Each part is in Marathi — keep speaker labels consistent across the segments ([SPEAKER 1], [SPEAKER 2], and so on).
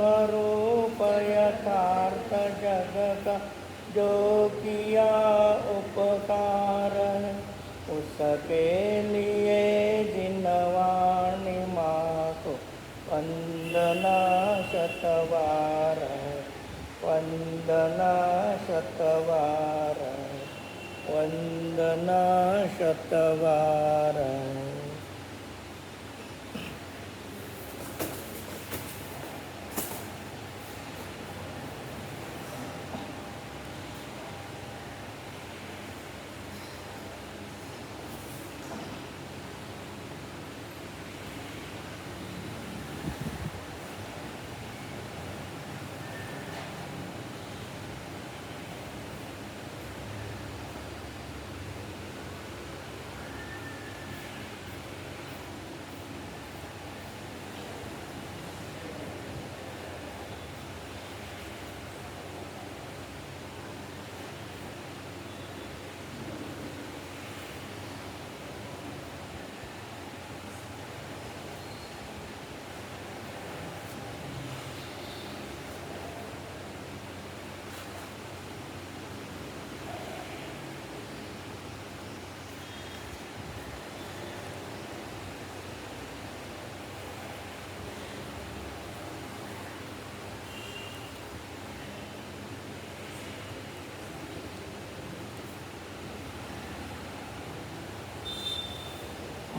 [SPEAKER 1] स्वरूप यथार्थ जग का जो किया उपकार है, उसके लिए जिनवाणी माँ को वंदना शतवार है, वंदना शतवार है, वंदना शतवार है।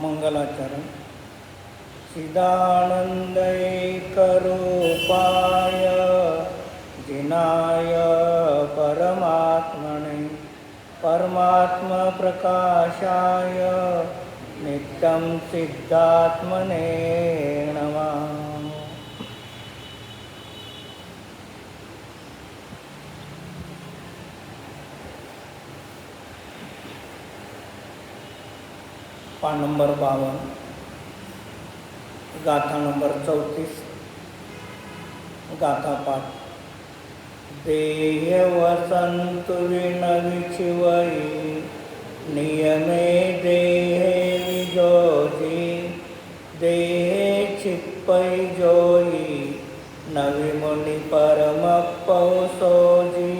[SPEAKER 1] मंगलाचरण। चिदानंद एक रूपाय जिनाय परमात्मने परमात्म प्रकाशाय नित्यं सिद्धात्मने नमः। पान नंबर 52, गाथा नंबर 34, गाथा पाठ। देह वसंतु विनविचिवई नियमे देहे विजोजी देहे चित्पै जोई नवी मुनि परम पौसोजी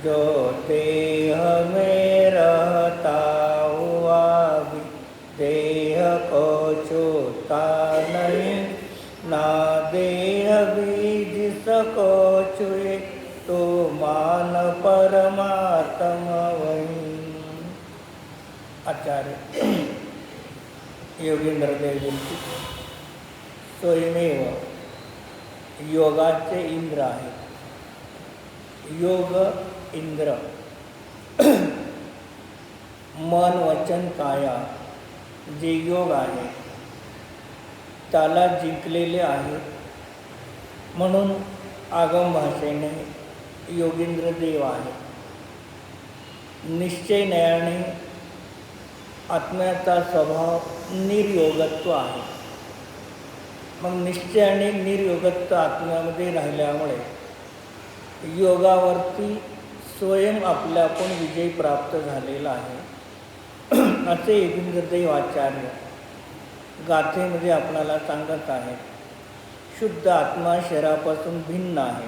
[SPEAKER 1] जो देह में रहता हुआ भी देह को छूता नहीं, ना देह भी जिसको छुए तो मान परमात्मा वही। आचार्य योगेंद्र देवजी स्वयमेव योगाचे इंद्र आहे। योग इंद्र मन वचन काया जे योग आहे त्याला जिंकलेले आहे, म्हणून आगम भाषेने योगेंद्र देव आहे। निश्चय न्यायाने आत्म्याचा स्वभाव निर्योगत्व आहे। मग निश्चय आणि निर्योगत्व आत्म्यामध्ये राहिल्यामुळे योगावरती स्वयं आपल्यापण विजय प्राप्त झालेला आहे असे योगेंद्रदेव आचार्य गाथेमध्ये आपल्याला सांगत आहे। शुद्ध आत्मा शरीरापासून भिन्न आहे,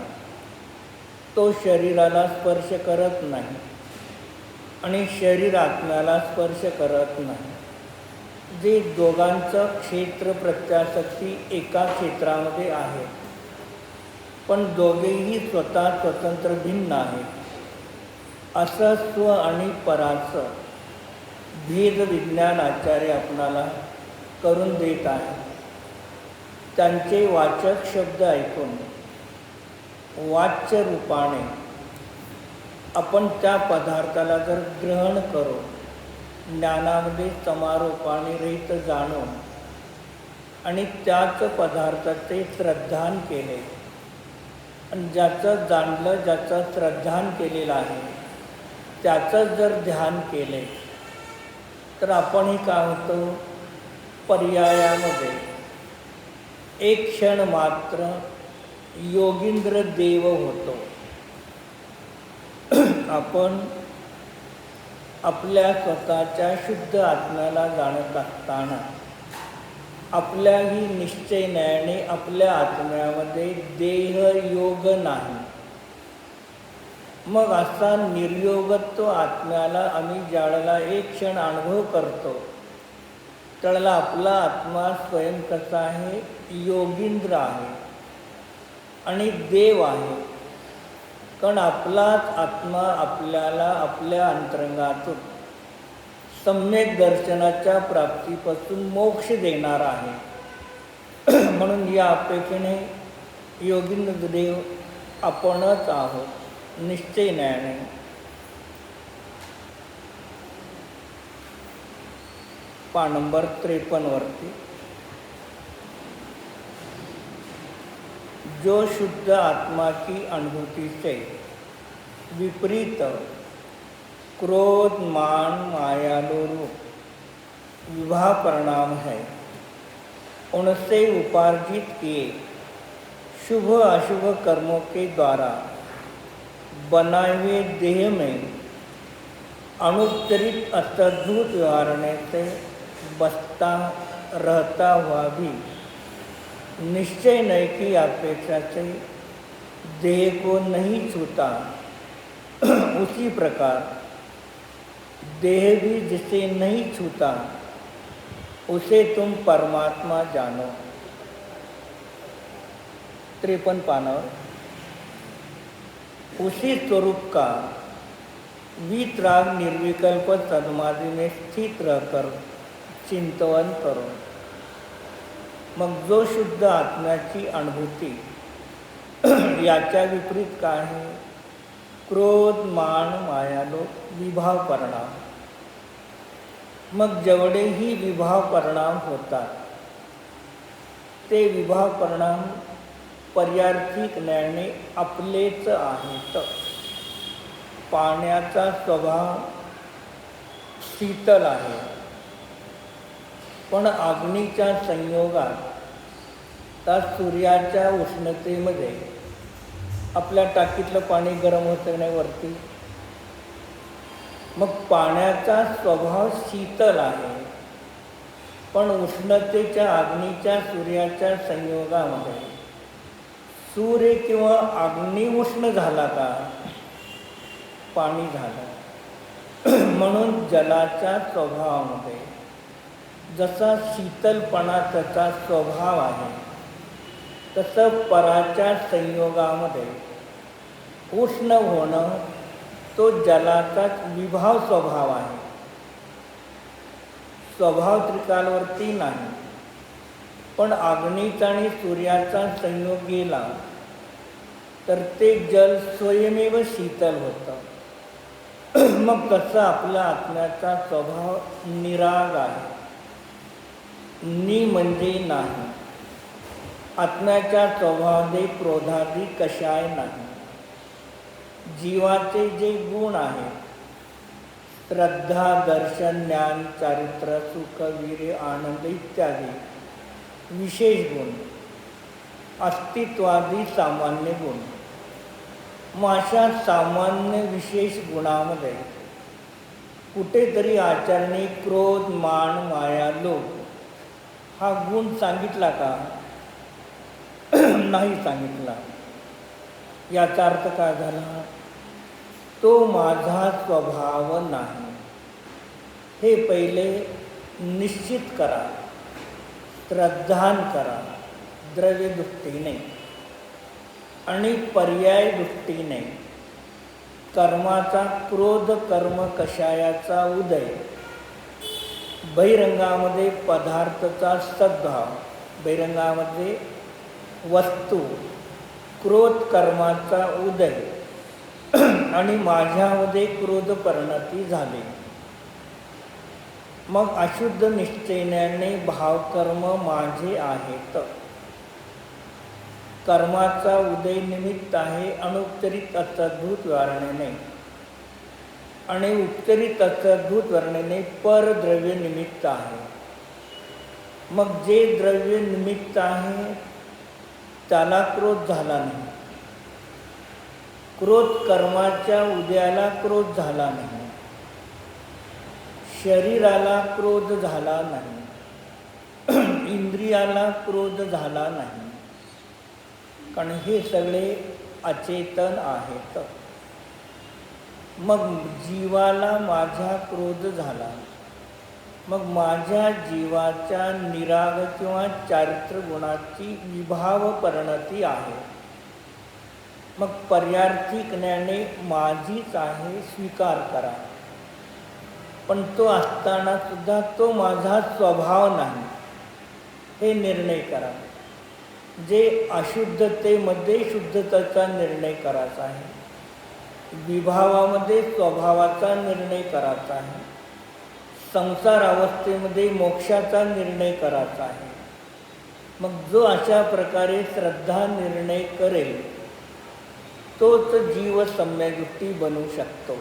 [SPEAKER 1] तो शरीराला स्पर्श करत नाही आणि शरीर आत्म्याला स्पर्श करत नाही। जे दोघांचं क्षेत्र प्रत्याशक्ती एका क्षेत्रामध्ये आहे, पण दोघेही स्वतः स्वतंत्र भिन्न आहेत। असं स्व आणि पराचं भेद विज्ञान आचार्य आपणाला करून देत आहे। त्यांचे वाचक शब्द ऐकून वाच्य रूपाने आपण त्या पदार्थाला जर ग्रहण करू, ज्ञानामध्ये समारोपाने रहित जाणून आणि त्याच पदार्थाचे श्रद्धान केले आणि ज्याचं जाणलं, ज्याचं श्रद्धान केलेलं आहे त्याचं जर ध्यान केले तर आपणही काय होतो, पर्यायामध्ये एक क्षण मात्र योगींद्र देव होतो। आपण आपल्या स्वतःच्या शुद्ध आत्म्याला जाणत असताना आपल्याही निश्चय न्यायाने आपल्या आत्म्यामध्ये देहयोग नाही. मग असा निर्योगत्व आत्म्याला आम्ही ज्यावेळेला एक क्षण अनुभव करतो त्यावेळेला आपला आत्मा स्वयं कसा आहे, योगींद्र आहे आणि देव आहे. कारण आपलाच आत्मा आपल्याला आपल्या अंतरंगातून सम्यक दर्शनाच्या प्राप्तीपासून मोक्ष देणार आहे. म्हणून या अपेक्षेने योगींद्र देव आपणच आहोत निश्चय न्यायाने. पान नंबर 53 वरती, जो शुद्ध आत्मा की अनुभूति से विपरीत क्रोध मान माया रूप विवाह परिणाम है, उनसे उपार्जित किए शुभ अशुभ कर्मों के द्वारा बनाए हुए देह में अनुपचरित अत्यद्भुत व्यवहारने से बसता रहता हुआ भी निश्चय नए की अपेक्षा से देह को नहीं छूता, उसी प्रकार देह भी जिसे नहीं छूता उसे तुम परमात्मा जानो. 53 पानावर, उसी स्वरूप का वीतराग निर्विकल्प सदमादि में स्थित रहकर चिंतन करो. मग जो शुद्ध आत्म्याची अनुभूती याच्या विपरीत काय आहे, क्रोध मान मायालोभ विभाव परिणाम. मग जेवढेही विभाव परिणाम होतात ते विभाव परिणाम पर्यार्थिक ज्ञानाने आपलेच आहेत. पाण्याचा स्वभाव शीतल आहे, पण अग्नीच्या संयोगात त्या सूर्याच्या उष्णतेमध्ये आपल्या टाकीतलं पाणी गरम होतं नाही वरती. मग पाण्याचा स्वभाव शीतल आहे, पण उष्णतेच्या अग्नीच्या सूर्याच्या संयोगामध्ये सूर्य किंवा अग्नी उष्ण झाला का, पाणी झालं. म्हणून जलाच्या स्वभावामध्ये जसा शीतलपणा त्याचा स्वभाव आहे, तसं पराच्या संयोगामध्ये उष्ण होणं तो जलाचाच विभाव स्वभाव आहे. स्वभाव त्रिकालवरती नाही, पण अग्नीचा आणि सूर्याचा संयोग गेला तर ते जल स्वयमेव शीतल होतं. मग तसा आपल्या आत्म्याचा स्वभाव निराग आहे. नि म्हणजे नाही. आत्म्याच्या स्वभावामध्ये क्रोधादी कशाय नाही. जीवाचे जे गुण आहेत, श्रद्धा दर्शन ज्ञान चारित्र्य सुख वीर्य आनंद इत्यादी विशेष गुण, अस्तित्वादी सामान्य गुण. मग अशा सामान्य विशेष गुणामध्ये कुठेतरी आचार्याने क्रोध मान माया लोभ हा गुण सांगितला का, नाही सांगितला. याचा अर्थ काय झाला, तो माझा स्वभाव नाही. हे पहिले निश्चित करा, श्रद्धान करा द्रव्य दृष्टीने, आणि पर्याय दृष्टीने कर्माचा क्रोध कर्म कषायाचा उदय, बहिरंगामध्ये पदार्थाचा सद्भाव, बहिरंगामध्ये वस्तू, क्रोध कर्माचा उदय आणि माझ्यामध्ये क्रोध परिणती झाली. मग अशुद्ध निश्चयाने भावकर्म माझे आहेत. कर्माचा उदय निमित्त आहे अनुपचरित अत्यद्भुत वर्णने, आणि उपचरित अत्यद्भुत वर्णने परद्रव्य निमित्त आहे. मग जे द्रव्य निमित्त आहे त्याला क्रोध झाला नाही. क्रोध कर्माच्या उदयाला क्रोध झाला नाही. शरीराला क्रोध झाला नाही. इंद्रिय इंद्रियाला क्रोध झाला नाही, कारण हे सगळे अचेतन आहेत. मग जीवाला माझ्या क्रोध झाला, मग माझ्या जीवाच्या निराग किंवा चारित्र्य गुणाची विभाव परिणती आहे. मग पर्यार्थिक ज्ञाने माझीच आहे स्वीकार करा, पण तो असताना सुद्धा तो माझा स्वभाव नाही हे निर्णय करा. जे अशुद्धतेमध्ये शुद्धतेचा निर्णय करायचा आहे, विभावामध्ये स्वभावाचा निर्णय करायचा आहे, संसार अवस्थेमध्ये मोक्षाचा निर्णय करायचा आहे. मग जो अशा प्रकारे श्रद्धा निर्णय करेल तोच जीव सम्यदृष्टी बनू शकतो.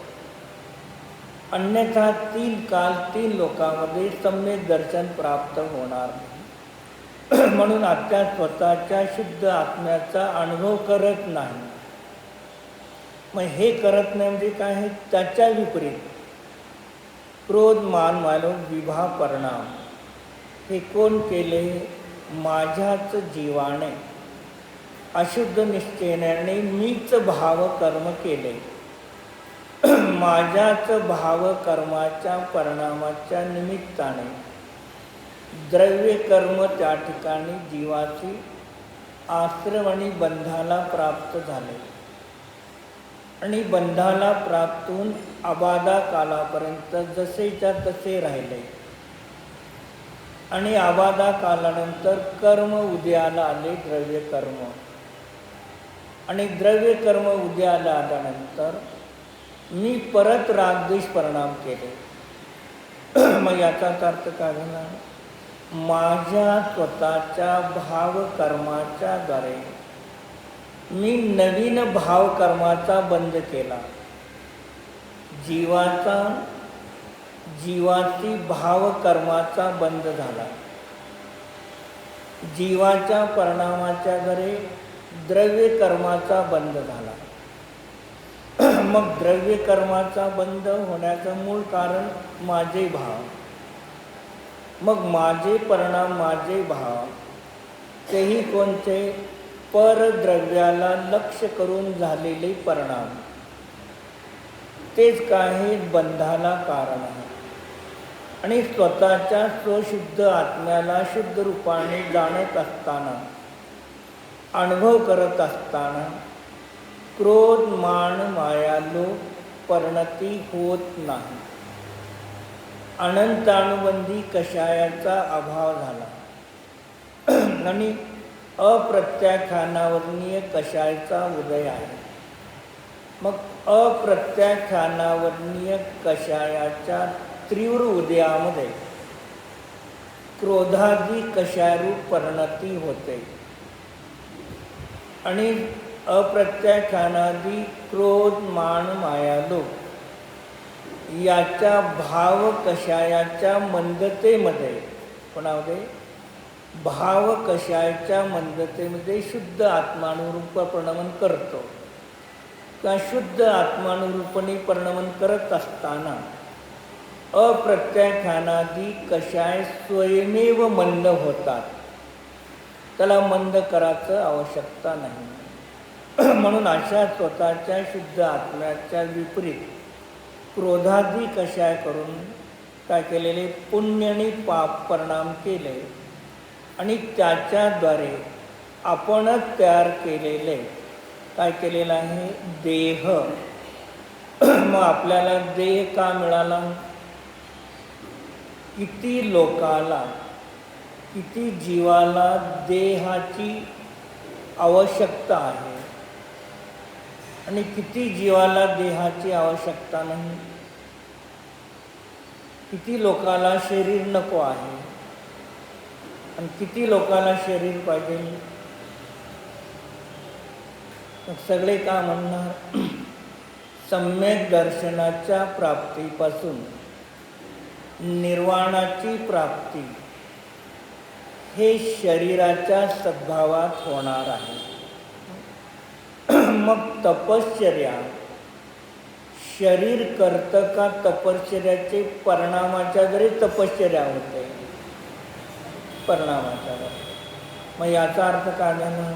[SPEAKER 1] अन्यथा 3 काल 3 लोकांमध्ये सम्यक दर्शन प्राप्त होणार नाही. म्हणून आता स्वतःच्या शुद्ध आत्म्याचा अनुभव करत नाही. मग हे करत नाही म्हणजे काय आहे? त्याच्या विपरीत क्रोध मान मानव विभाव परिणाम हे कोण केले? माझ्याच जीवाने अशुद्ध निश्चयाने मीच भाव कर्म केले. माझ्याच भाव कर्माच्या परिणामाच्या निमित्ताने द्रव्य कर्म त्या ठिकाणी जीवाची आश्रम आणि बंधाला प्राप्त झाले, आणि बंधाला प्राप्त होऊन अबाधा कालापर्यंत जसेच्या तसे राहिले. आणि अबाधा कालानंतर कर्म उदयाला आले, द्रव्य कर्म. आणि द्रव्य कर्म उदयाला आल्यानंतर मी परत रागद्वेष परिणाम केले. मग याचाच अर्थ काय झाला? माझ्या स्वतःच्या भाव कर्माच्या द्वारे मी नवीन भाव कर्माचा बंध केला. जीवाची भाव कर्माचा बंध झाला. जीवाच्या परिणामाच्या द्वारे द्रव्य कर्माचा बंध झाला. मग द्रव्य कर्माचा बंध होण्याचं मूळ कारण माझे भाव. मग माझे परिणाम, माझे भाव तेही कोणते? परद्रव्याला लक्ष करून झालेले परिणाम. तेच काही बंधाला कारण आहे. आणि स्वतःच्या स्वशुद्ध आत्म्याला शुद्ध रूपाने जाणत असताना, अनुभव करत असताना क्रोध मान माया लोभ परिणती होत नाही. अनंतानुबंधी कषायाचा अभाव झाला आणि अप्रत्याख्यानावर्णीय कषायाचा उदय आहे. मग अप्रत्याख्यानावर्णीय कषायाच्या तीव्र उदयामध्ये क्रोधादी कषायरूप परिणती होते. आणि अप्रत्याख्यानादी क्रोध मान माया लोभ याच्या भाव कषायाच्या मंदतेमध्ये, कोणामध्ये? भाव कषायाच्या मंदतेमध्ये शुद्ध आत्मानुरूप परिणमन करतो. किंवा शुद्ध आत्मानुरूपणे परिणमन करत असताना अप्रत्याख्यानादी कषाय स्वयमेव मंद होतात. त्याला मंद करायचं आवश्यकता नाही. म्हणून अशा स्वतःच्या शुद्ध आत्म्याच्या विपरीत क्रोधादी कषाय करून काय केलेले? पुण्य आणि पाप परिणाम केले. आणि त्याच्याद्वारे आपणच तयार केलेले काय केलेलं आहे? देह. मग आपल्याला देह का मिळाला? किती लोकाला, किती जीवाला देहाची आवश्यकता आहे आणि किती जीवाला देहाची आवश्यकता नाही. किती लोकाला शरीर नको आहे आणि किती लोकाला शरीर पाहिजे. सगळे का म्हणणार? सम्यक दर्शनाच्या प्राप्तीपासून निर्वाणाची प्राप्ती हे शरीराच्या सद्भावात होणार आहे. मग तपश्चर्या शरीर करतं का? तपश्चर्याचे परिणामाच्या जरी तपश्चर्या होते. परिणामाच्या द्वारे. मग याचा अर्थ काय झाला?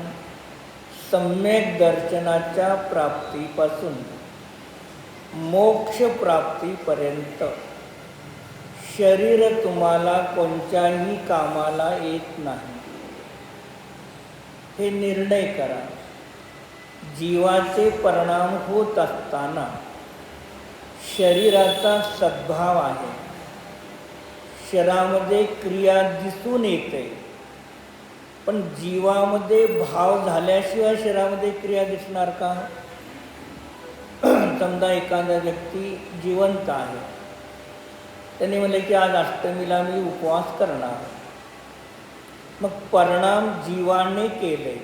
[SPEAKER 1] सम्यक दर्शनाच्या प्राप्तीपासून मोक्ष प्राप्तीपर्यंत शरीर तुम्हाला कोणत्याही कामाला येत नाही. हे निर्णय करा. जीवाचे परिणाम होत असताना शरीराचा सद्भाव आहे, शरीरामध्ये क्रिया दिसून येते, पण जीवामध्ये भाव झाल्याशिवाय शरीरामध्ये क्रिया दिसणार का? समजा एखादा व्यक्ती जिवंत आहे, त्याने म्हणले की आज अष्टमीला मी उपवास करणार. मग परिणाम जीवाने केले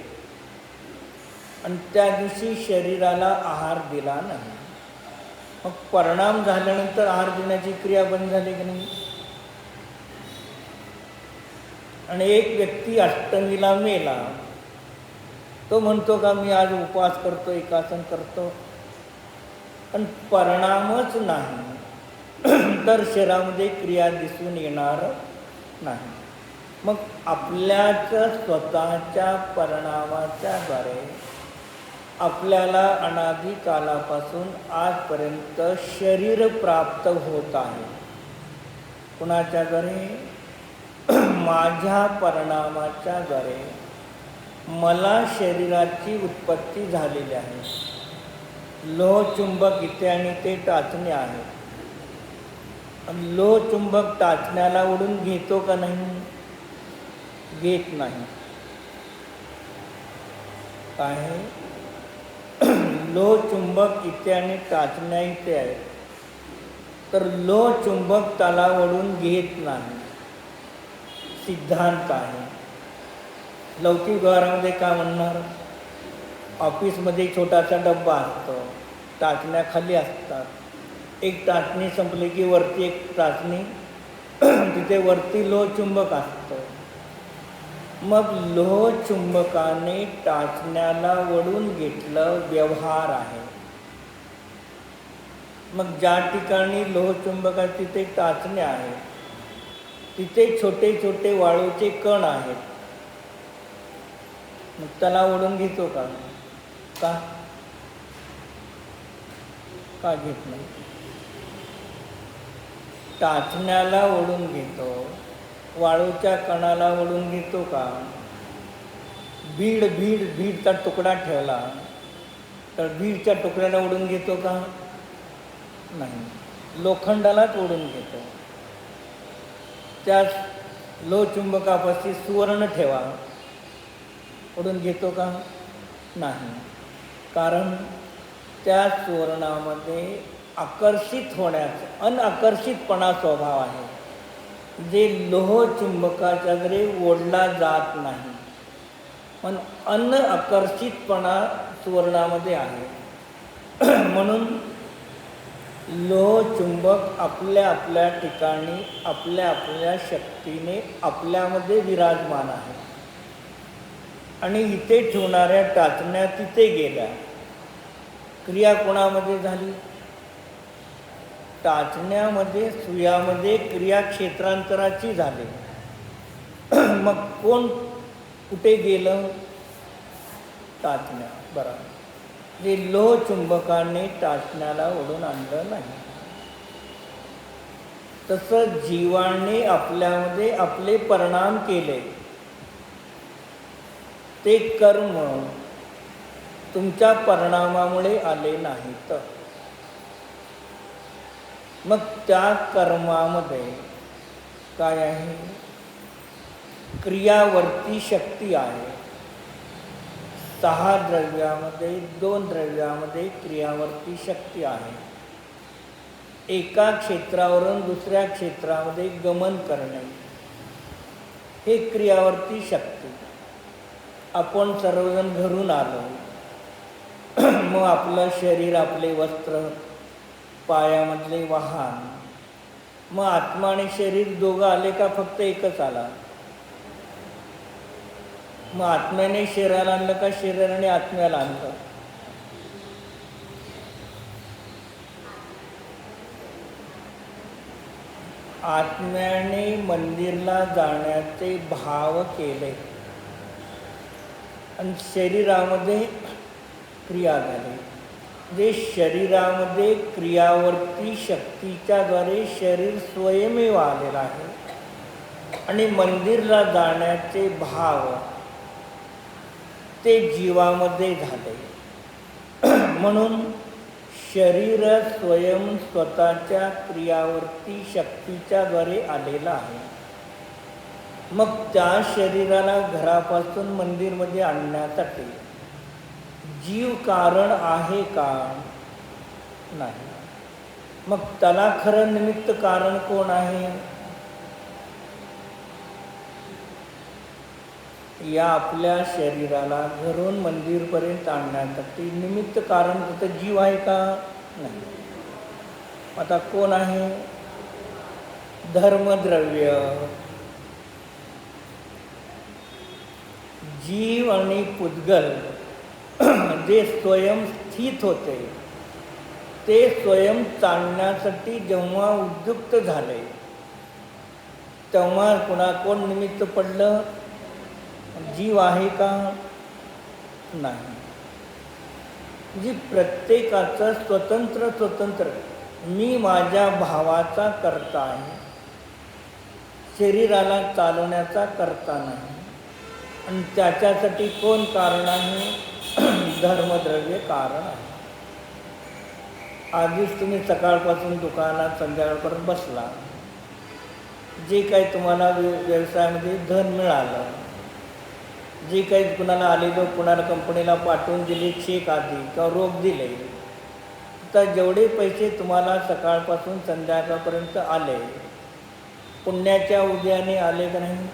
[SPEAKER 1] आणि त्या दिवशी शरीराला आहार दिला नाही. मग परिणाम झाल्यानंतर आहार देण्याची क्रिया बंद झाली की नाही? आणि एक व्यक्ती अष्टमीला मेला, तो म्हणतो का मी आज उपवास करतो, एकासन करतो, पण परिणामच नाही, तर शरीरामध्ये क्रिया दिसून येणार नाही. मग आपल्याच स्वतःच्या परिणामाच्या द्वारे आपल्याला अनादी कालापासून आजपर्यंत शरीर प्राप्त होत आहे. कुणाच्या द्वारे? माझ्या परिणामाच्या द्वारे मला शरीराची उत्पत्ती झालेली आहे. लोहचुंबक इथे आणि ते टाचणे आहे. लोहचुंबक टाचण्याला ओढून घेतो का नाही? घेत नाही. काय? लोहचुंबक इथे आणि टाचण्या इथे आहे, तर लोहचुंबक त्याला ओढून घेत नाही. सिद्धांत आहे. लौकिक व्यवहारामध्ये काय म्हणणार? ऑफिसमध्ये छोटासा डब्बा असतो, टाचण्या खाली असतात. एक टाचणी संपली की वरती एक टाचणी, तिथे वरती लोहचुंबक असतं. मग लोहचुंबकाने टाचण्याला ओढून घेतलं, व्यवहार आहे. मग ज्या ठिकाणी लोहचुंबका तिथे टाचण्या आहेत, तिथे छोटे छोटे वाळूचे कण आहेत. मग त्याला ओढून घेतो का? का घेत नाही? टाचण्याला ओढून घेतो, वाळूच्या कणाला ओढून घेतो का? बीडचा तुकडा ठेवला तर बीडच्या तुकड्याला ओढून घेतो का? नाही. लोखंडालाच ओढून घेतो. त्या लोहचुंबकापाशी सुवर्ण ठेवा, ओढून घेतो का? नाही. कारण त्या सुवर्णामध्ये आकर्षित होण्याचा अनआकर्षितपणा स्वभाव आहे, जे लोहचुंबकाच्या जरी ओढला जात नाही. पण अनआकर्षितपणा सुवर्णामध्ये आहे. म्हणून लोहचुंबक आपल्या आपल्या ठिकाणी आपल्या आपल्या शक्तीने आपल्यामध्ये विराजमान आहे. आणि इथे ठेवणाऱ्या टाचण्या तिथे गेल्या. क्रिया कोणामध्ये झाली? टाचण्यामध्ये, सुयामध्ये क्रिया क्षेत्रांतराची झाली. मग कोण कुठे गेलं? टाचण्या. बरोबर. जे लोहचुंबकाने टाचण्याला ओढून आणलं नाही, तसं जीवाने आपल्यामध्ये आपले परिणाम केले. ते कर्म तुमच्या परिणामामुळे आले नाहीत. मग त्या कर्मामध्ये काय आहे? क्रियावर्ती शक्ती आहे. 6 द्रव्यामध्ये 2 द्रव्यामध्ये क्रियावर्ती शक्ती आहे. एका क्षेत्रावरून दुसऱ्या क्षेत्रामध्ये गमन करणे, हे क्रियावर्ती शक्ती. आपण सर्वजण घरून आलो, मग आपलं शरीर, आपले वस्त्र, पायामधले वाहन, मग आत्मा आणि शरीर दोघं आले का फक्त एकच आला? मग आत्म्याने शरीराला आणलं का शरीराने आत्म्याला आणलं? आत्म्याने मंदिरला जाण्याचे भाव केले आणि शरीरामध्ये क्रिया झाली. जे शरीरामध्ये क्रियावर्ती शक्तीच्याद्वारे शरीर स्वयमेव आलेलं आहे आणि मंदिरला जाण्याचे भाव ते जीवामध्ये झाले. म्हणून शरीर स्वयं स्वतःच्या क्रियावर्ती शक्तीच्याद्वारे आलेला आहे. मग त्या शरीराला घरापासून मंदिरमध्ये आणण्यासाठी जीव कारण आहे का? नाही. मग त्याला खरं निमित्त कारण कोण आहे? या आपल्या शरीराला घरून मंदिरपर्यंत आणण्यासाठी निमित्त कारण तिथं जीव आहे का? नाही. आता कोण आहे? धर्मद्रव्य. जीव आणि पुद्गल जे स्वयं स्थित होते ते स्वयं चालण्यासाठी जेव्हा उद्युक्त झाले तेव्हा कोण निमित्त पडलं? जीव आहे का? नाही. जी प्रत्येकाचं स्वतंत्र मी माझ्या भावाचा करता आहे, शरीराला चालवण्याचा करता नाही. आणि त्याच्यासाठी कोण कारण आहे? धर्मद्रव्य कारण आहे. आधीच तुम्ही सकाळपासून दुकानात संध्याकाळपर्यंत बसला, जे काही तुम्हाला व्यवसायामध्ये धन मिळालं, जे काही कुणाला आलेलं, कुणाला कंपनीला पाठवून दिले चेक आधी किंवा रोख दिले, तर जेवढे पैसे तुम्हाला सकाळपासून संध्याकाळपर्यंत आले, पुण्याच्या उदयाने आले का नाही?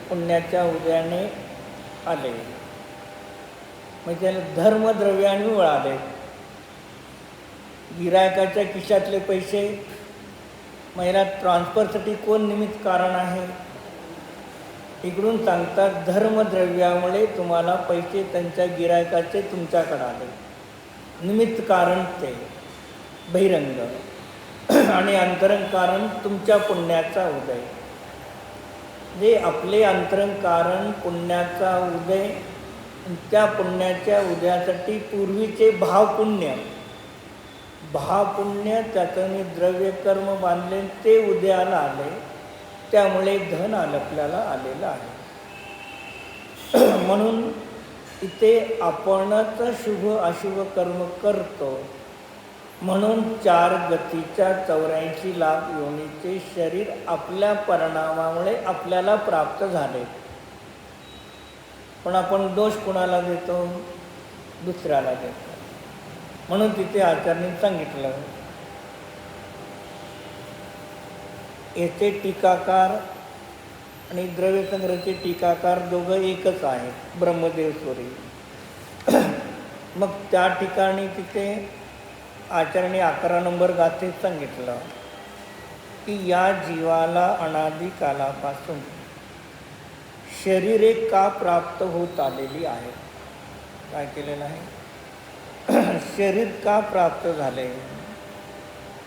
[SPEAKER 1] पुण्याच्या उदयाने आले. म्हणजे त्याला धर्मद्रव्याने मिळाले. गिरायकाच्या खिशातले पैसे महिला ट्रान्सफरसाठी कोण निमित्त कारण आहे? इकडून सांगतात धर्मद्रव्यामुळे तुम्हाला पैसे त्यांच्या गिरायकाचे तुमच्याकडे आले. निमित्त कारण ते बहिरंग आणि अंतरंग कारण तुमच्या पुण्याचा उदय. जे आपले अंतरंग कारण पुण्याचा उदय, त्या पुण्याच्या उदयासाठी पूर्वीचे भावपुण्य त्याच्याने द्रव्यकर्म बांधले, ते उदयाला आले. त्यामुळे धन आपल्याला आलेलं आहे. म्हणून इथे आपणच शुभ अशुभ कर्म करतो. म्हणून 4 गतीच्या 84 लाख योनीचे शरीर आपल्या परिणामामुळे आपल्याला प्राप्त झाले. पण आपण दोष कुणाला देतो? दुसऱ्याला देतो. म्हणून तिथे आचार्यांनी सांगितलं, याचे टीकाकार आणि द्रव्यसंग्रहाचे टीकाकार दोघं एकच आहेत, ब्रह्मदेव स्वरूपी. मग त्या ठिकाणी तिथे आचार्यांनी 11 नंबर गाथेत सांगितलं की या जीवाला अनादी कालापासून शरीरे का प्राप्त होत आलेली आहेत? काय केलेलं आहे? शरीर का प्राप्त झाले?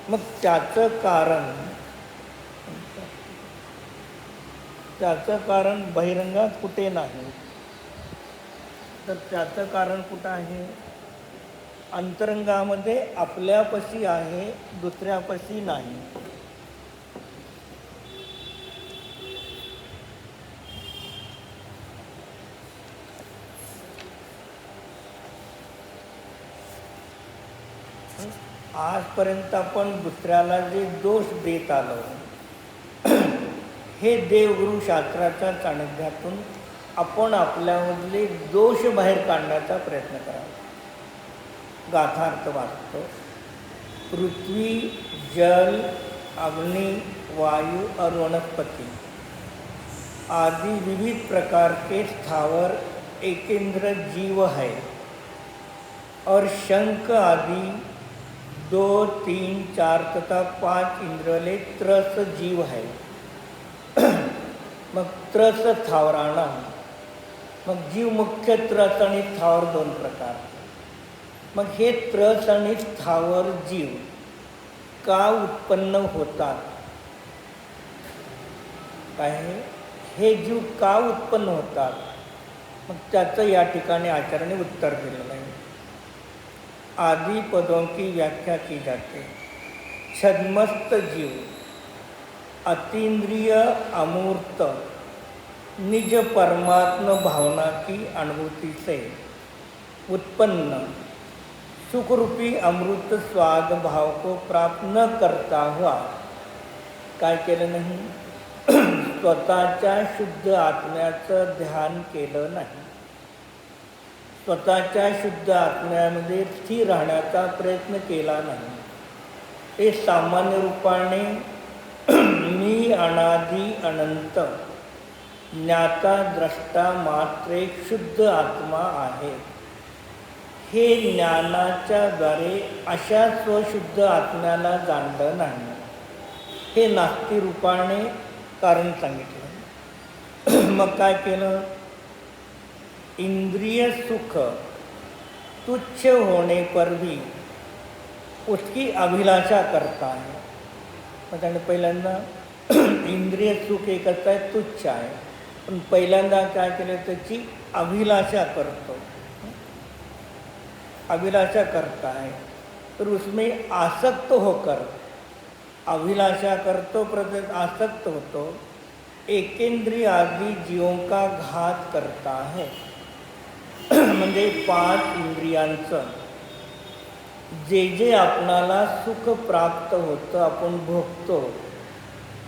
[SPEAKER 1] मग त्याचं कारण बहिरंगात कुठे नाही. तर त्याचं कारण कुठं आहे? अंतरंगामध्ये आपल्यापाशी आहे, दुसऱ्यापाशी नाही. आजपर्यंत आपण दुसऱ्याला जे दोष देत आलो, हे देवगुरु शास्त्राच्या सानिध्यातून आपण आपल्यामधले दोष बाहेर काढण्याचा प्रयत्न करावा. गाथार्थ वाचतो. पृथ्वी, जल, अग्नि, वायु और वनस्पति आदि विविध प्रकार के स्थावर एकेंद्र जीव है और शंख आदि 2, 3, 4 तथा 5 इंद्रले त्रस जीव है. मग त्रस स्थावराणा, मग जीव मुख्य त्रस आणि स्थावर 2 प्रकार. मग हे त्रस आणि स्थावर जीव का उत्पन्न होतात, काय हे जीव का उत्पन्न होतात, मग त्याचं या ठिकाणी आचार्याने उत्तर दिलेलं आहे. आदि पदों की व्याख्या की जाते. छद्मस्त जीव अतीन्द्रिय अमूर्त निज परमात्म भावना की अनुभूति से उत्पन्न सुखरूपी अमृत स्वाद भाव को प्राप्त न करता हुआ काय केलं नाही, स्वतःच्या शुद्ध आत्म्याचं ध्यान केलं नाही, स्वतःच्या शुद्ध आत्म्यामध्ये स्थिर राहण्याचा प्रयत्न केला नाही. हे सामान्य रूपाने मी अनादि अनंत ज्ञाता द्रष्टा मात्र एक शुद्ध आत्मा आहे, हे ज्ञानाच्या द्वारे अशा स्वशुद्ध आत्म्याला जाणलं नाही. हे नास्ती रूपाने कारण सांगितलं. मग काय केलं, इंद्रिय सुख तुच्छ होने पर भी उसकी अभिलाषा करता है. मग त्याने पहिल्यांदा इंद्रिय सुख एक आहे, तुच्छ आहे, पण पहिल्यांदा काय केलं, त्याची अभिलाषा करतो, अभिलाषा करता है, तर उसमें आसक्त होकर अभिलाषा करतो, प्रत्येक आसक्त होतो, एकेंद्रिय आदि जीवों का घात करता है. म्हणजे 5 इंद्रियांचं जे जे आपणाला सुख प्राप्त होतं, आपण भोगतो,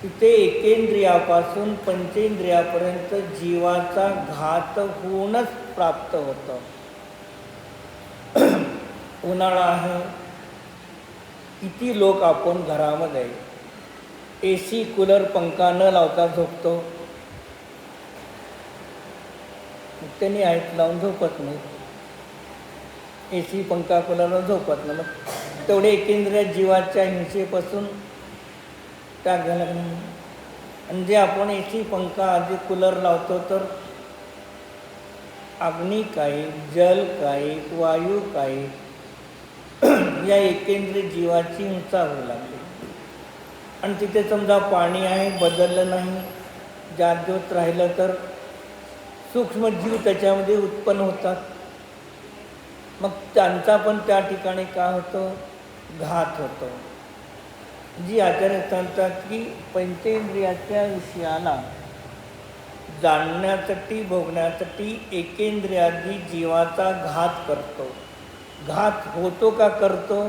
[SPEAKER 1] तिथे एकेंद्रियापासून पंचेंद्रियापर्यंत जीवाचा घात होऊनच प्राप्त होतं. उन्हाळा आहे, किती लोक आपण घरामध्ये AC कूलर पंखा न लावता झोपतो, त्यांनी आहेत लावून झोपत नाही, AC पंखा कूलरला झोपत नाही. मग तेवढे एकेंद्रिय जीवाच्या हिंसेपासून त्याग झाला नाही. आणि जे आपण AC पंखा आधी कूलर लावतो, तर अग्नी काही, जल काही, वायू काही, या एकेंद्रिय जीवाची हिंसा होऊ लागली. आणि तिथे समजा पाणी आहे, बदललं नाही, जागृत राहिलं तर सूक्ष्म जीव त्याच्यामध्ये उत्पन्न होतात. मग त्यांचा पण त्या ठिकाणी काय होतो, घात होतो. जी आचार्य सांगतात की पंचेंद्रियाच्या विषयाला जाणण्यासाठी, भोगण्यासाठी एकेंद्रियादी जीवाचा घात करतो. घात होतो का करतो,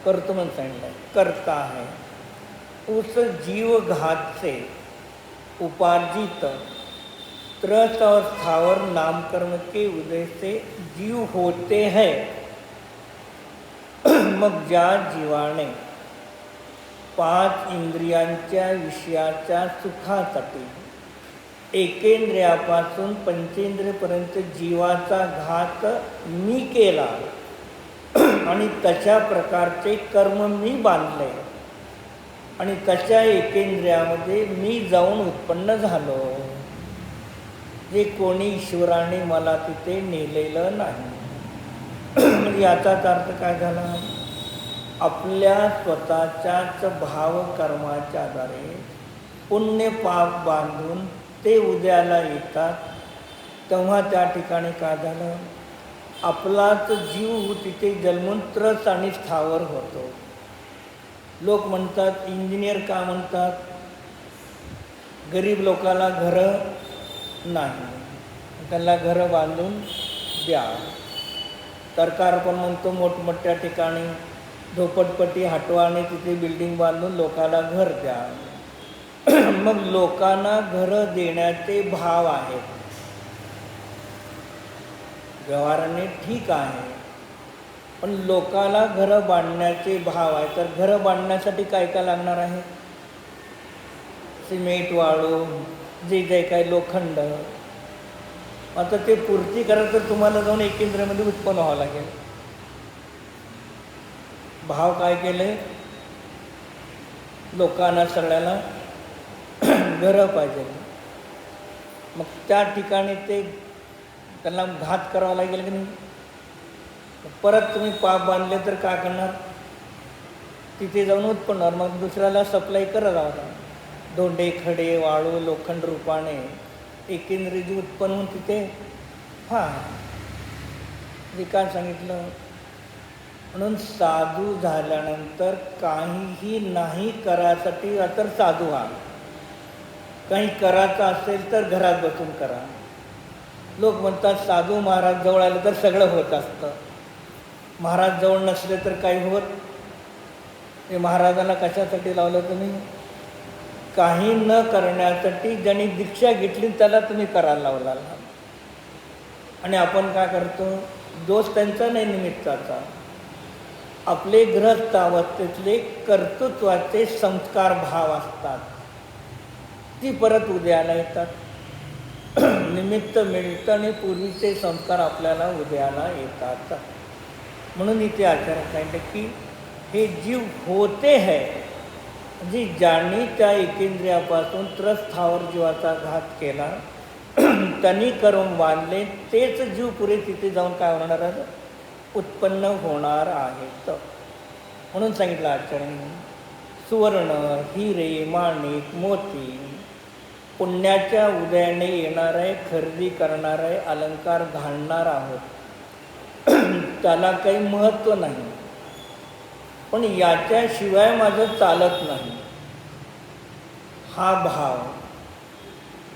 [SPEAKER 1] करतो म्हणून सांगितलं, करता है. उस जीव घात से उपार्जित त्रस और स्थावर नामकर्म के उदय से जीव होते हैं. मग ज्या जीवाने 5 इंद्रियांच्या विषयाच्या सुखासाठी एकेंद्रियापासून पंचेंद्रियापर्यंत जीवाचा घात मी केला आणि तशा प्रकारचे कर्म मी बांधले आणि तशा एकेंद्रियामध्ये मी जाऊन उत्पन्न झालो, हे कोणी ईश्वराने मला तिथे नेलेलं नाही. म्हणजे याचाच अर्थ काय झाला, आपल्या स्वतःच्याच भावकर्माच्या द्वारे पुण्य पाप बांधून ते उद्याला येतात. तेव्हा त्या ठिकाणी काय झालं, आपलाच जीव तिथे जन्मून त्रस आणि स्थावर होतो. लोक म्हणतात, इंजिनियर का म्हणतात, गरीब लोकाला घरं नाही, त्यांना घरं बांधून द्या. सरकार पण म्हणतो मोठमोठ्या ठिकाणी झोपडपट्टी हटवा आणि तिथे बिल्डिंग बांधून लोकाला घर द्या. मग लोकांना घरं देण्याचे भाव आहेत, व्यवहाराने ठीक आहे, पण लोकाला घरं बांधण्याचे भाव आहे. तर घरं बांधण्यासाठी काय काय लागणार आहे, सिमेंट, वाळू, जे जे काही लोखंड. आता ते पूर्ती करायचं तर तुम्हाला जाऊन एकेंद्रियामध्ये उत्पन्न व्हावं लागेल. भाव काय केले, लोकांना सगळ्याला घरं पाहिजे. मग त्या ठिकाणी ते त्यांना घात करावा लागेल की नाही. परत तुम्ही पाप बांधले तर काय करणार, तिथे जाऊन उत्पन्न होणार, मग दुसऱ्याला सप्लाय करत आहोत. धोंडे, खडे, वाळू, लोखंड रूपाने एकेंद्रिय जी उत्पन्न होऊन तिथे काय सांगितलं. म्हणून साधू झाल्यानंतर काहीही नाही करायसाठी तर साधू व्हा. काही करायचं असेल तर घरात बसून करा. लोक म्हणतात साधू महाराज जवळ आले तर सगळं होत असतं. महाराज जवळ नसले तर काही होत. हे महाराजांना कशासाठी लावलं तुम्ही? काही न करण्यासाठी ज्यांनी दीक्षा घेतली त्याला तुम्ही करायला लावला. आणि आपण काय करतो? दोष त्यांचा नाही निमित्ताचा. आपले गृहस्थावस्थेतले कर्तृत्वाचे संस्कार भाव असतात, ती परत उदयाला येतात. निमित्त मिळतं आणि पूर्वीचे संस्कार आपल्याला उदयाला येतात. म्हणून इथे आचार्य सांगितले की हे जीव होते है, म्हणजे ज्यांनी त्या एकेंद्रियापासून त्रस्थावर जीवाचा घात केला, त्यांनी करून बांधले तेच जीव पुरे तिथे जाऊन काय होणार आहे? उत्पन्न होणार आहेत. म्हणून सांगितलं आचार्यांनी, सुवर्ण, हिरे, माणिक, मोती पुण्याच्या उदयाने येणार आहे, खरेदी करणार आहे, अलंकार घालणार आहोत. त्याला काही महत्त्व नाही, पण याच्याशिवाय माझं चालत नाही. हा भाव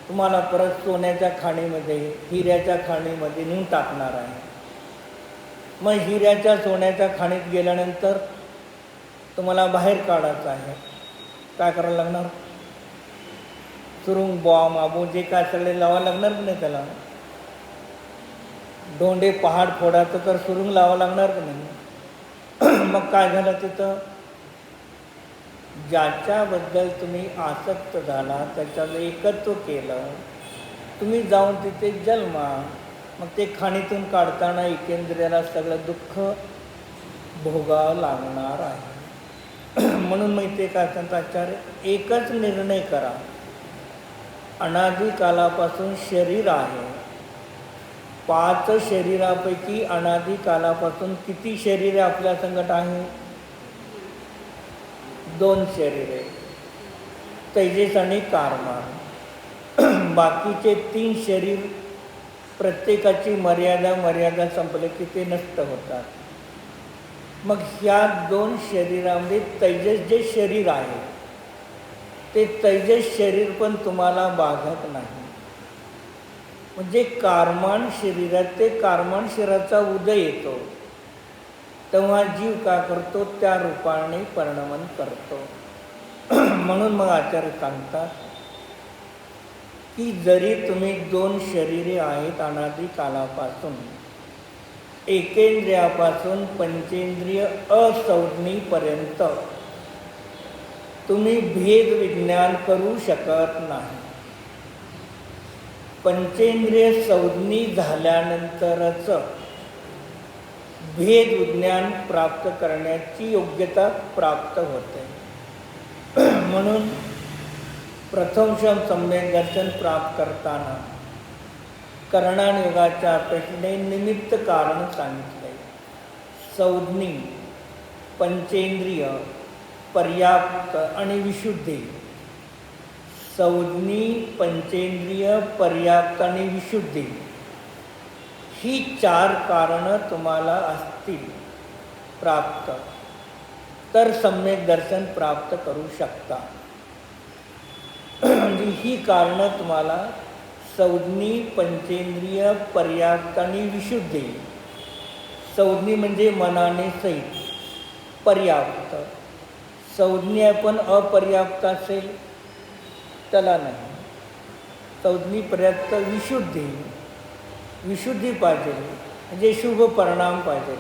[SPEAKER 1] तुम्हाला परत सोन्याच्या खाणीमध्ये, हिऱ्याच्या खाणीमध्ये नेऊन टाकणार आहे. मग हिऱ्याच्या सोन्याच्या खाणीत गेल्यानंतर तुम्हाला बाहेर काढायचं आहे. काय करायला लागणार? सुरुंग, बॉम्ब, आबू जे काय सगळे लावावं लागणार की नाही त्याला? डोंडे पहाड फोडायचं तर सुरुंग लावावं लागणार की नाही? मग काय झालं तिथं? ज्याच्याबद्दल तुम्ही आसक्त झाला, त्याच्यावर एकत्व केलं, तुम्ही जाऊन तिथे जन्मा. मग ते खाणीतून काढताना एकेंद्रियाला सगळं दुःख भोगावं लागणार आहे. म्हणून मग ते काय सांगतात आचार्य, एकच निर्णय करा. अनादी कालापासून शरीर आहे. 5 शरीरापैकी अनादी कालापासून किती शरीरे आपल्या संगत आहे? 2 शरीरे, तेजस आणि कारमान. बाकीचे 3 शरीर प्रत्येकाची मर्यादा संपले की ते नष्ट होतात. मग ह्या 2 शरीरामध्ये तेजस जे शरीर आहे ते तेजस शरीर पण तुम्हाला बाधत नाही. म्हणजे कारमान शरीरात ते कारमान शरीराचा उदय येतो तेव्हा जीव का करतो? त्या रूपाने परिणमन करतो. म्हणून मग आचार्य सांगतात की जरी तुम्ही 2 शरीरे आहेत अनादी कालापासून, एकेंद्रियापासून पंचेंद्रिय असंज्ञीपर्यंत तुम्ही भेद विज्ञान करू शकत नाही. पंचेंद्रिय संज्ञी झाल्यानंतरच भेद विज्ञान प्राप्त करण्याची योग्यता प्राप्त होते. म्हणून प्रथमशम सम्यक दर्शन प्राप्त करताना कर्णानुयोगाच्या अपेक्षेने निमित्त कारण सांगितले. संज्ञी, पंचेंद्रिय, पर्याप्त आणि विशुद्धी. संज्ञी, पंचेंद्रिय, पर्याप्त आणि विशुद्धी ही 4 कारणं तुम्हाला असतील प्राप्त तर सम्यक दर्शन प्राप्त करू शकता. म्हणजे ही कारणं तुम्हाला संज्ञी, पंचेंद्रिय, पर्याप्त आणि विशुद्धी. संज्ञी म्हणजे मनाने सहित, पर्याप्त. संज्ञी पण अपर्याप्त असेल त्याला नाही. संज्ञी पर्याप्त, विशुद्धी पाहिजे, म्हणजे शुभ परिणाम पाहिजे,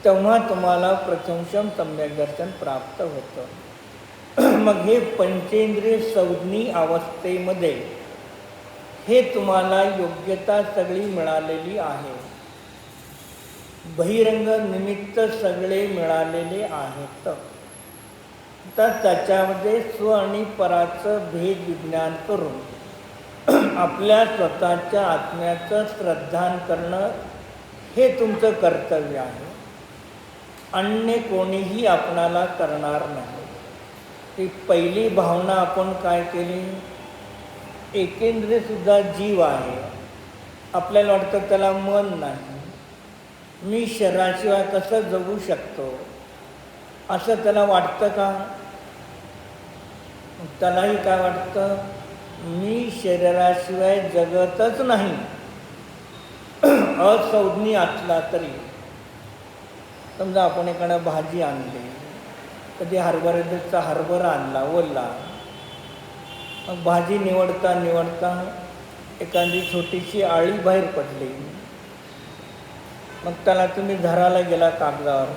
[SPEAKER 1] तेव्हा तुम्हाला प्रथमशम सम्यक दर्शन प्राप्त होतं. मग हे पंचेंद्रिय संज्ञी अवस्थेमध्ये हे तुम्हाला योग्यता सगळी मिळालेली आहे. बहिरंग निमित्त सगळे मिळालेले आहेत. तर त्याच्यामध्ये स्व आणि पराचं भेद विज्ञान करून आपल्या स्वतःच्या आत्म्याचं श्रद्धान करणं हे तुमचं कर्तव्य आहे. अन्य कोणीही आपणाला करणार नाही. ती पहिली भावना आपण काय केली, एकेंद्रियसुद्धा जीव आहे. आपल्याला वाटतं त्याला मन नाही, मी शरीराशिवाय कसं जगू शकतो असं त्याला वाटतं का? त्यालाही काय वाटतं, मी शरीराशिवाय जगतच नाही. असंज्ञ असला तरी समजा आपण एखादा भाजी आणली, कधी हरभऱ्याचा हरभरा आणला ओला, मग भाजी निवडता एखादी छोटीशी आळी बाहेर पडली, मग त्याला तुम्ही धरायला गेला कागदावर,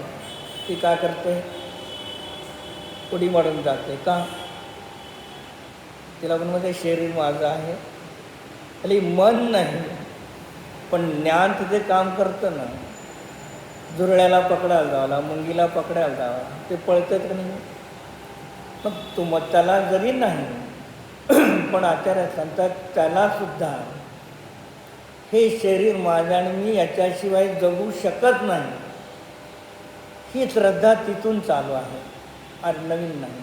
[SPEAKER 1] ती काय करते, उडी मारून जाते का? तिला पण मध्ये शरीर माझं आहे, खाली मन नाही, पण ज्ञान तिथे काम करतं ना. जुरळ्याला पकडायला जावला, मुंगीला पकडायला जावा, ते पळतात का नाही? मग त्याला जरी नाही पण आचार्य सांगतात त्यालासुद्धा हे शरीर माझं आणि मी याच्याशिवाय जगू शकत नाही, ही श्रद्धा तिथून चालू आहे, आज नवीन नाही.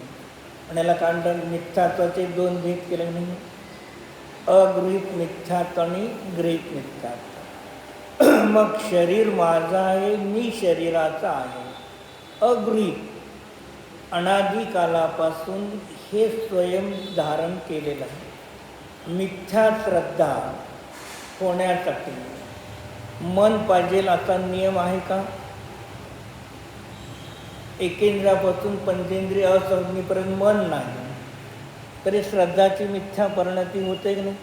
[SPEAKER 1] आणि याला कांड मिथ्यात्वाचे दोन भेद केले नाही, अगृहीत मिथ्यात्व आणि गृहीत मिथ्यात्व. मग शरीर माझं आहे, मी शरीराचा आहे, अगृहीत अनादिकालापासून हे स्वयं धारण केलेलं आहे. मिथ्या श्रद्धा होण्यासाठी मन पाहिजे असा नियम आहे का? एकेंद्रियापासून पंचेंद्रिय असंज्ञेपर्यंत मन नाही, तरी श्रद्धाची मिथ्या परिणती होते की नाही?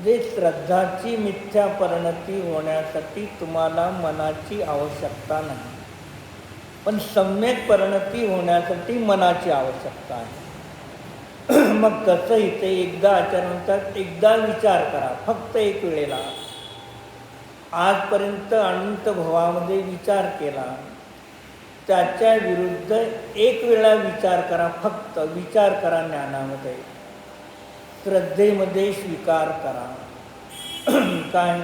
[SPEAKER 1] जे श्रद्धाची मिथ्या परिणती होण्यासाठी तुम्हाला मनाची आवश्यकता नाही, पण सम्यक परिणती होण्यासाठी मनाची आवश्यकता आहे. मग कसं इथे एकदा आचरणात एकदा विचार करा, फक्त एक वेळेला. आजपर्यंत अनंत भवामध्ये विचार केला, त्याच्या विरुद्ध एक वेळा विचार करा, फक्त विचार करा. ज्ञानामध्ये श्रद्धेमध्ये स्वीकार करा, काय,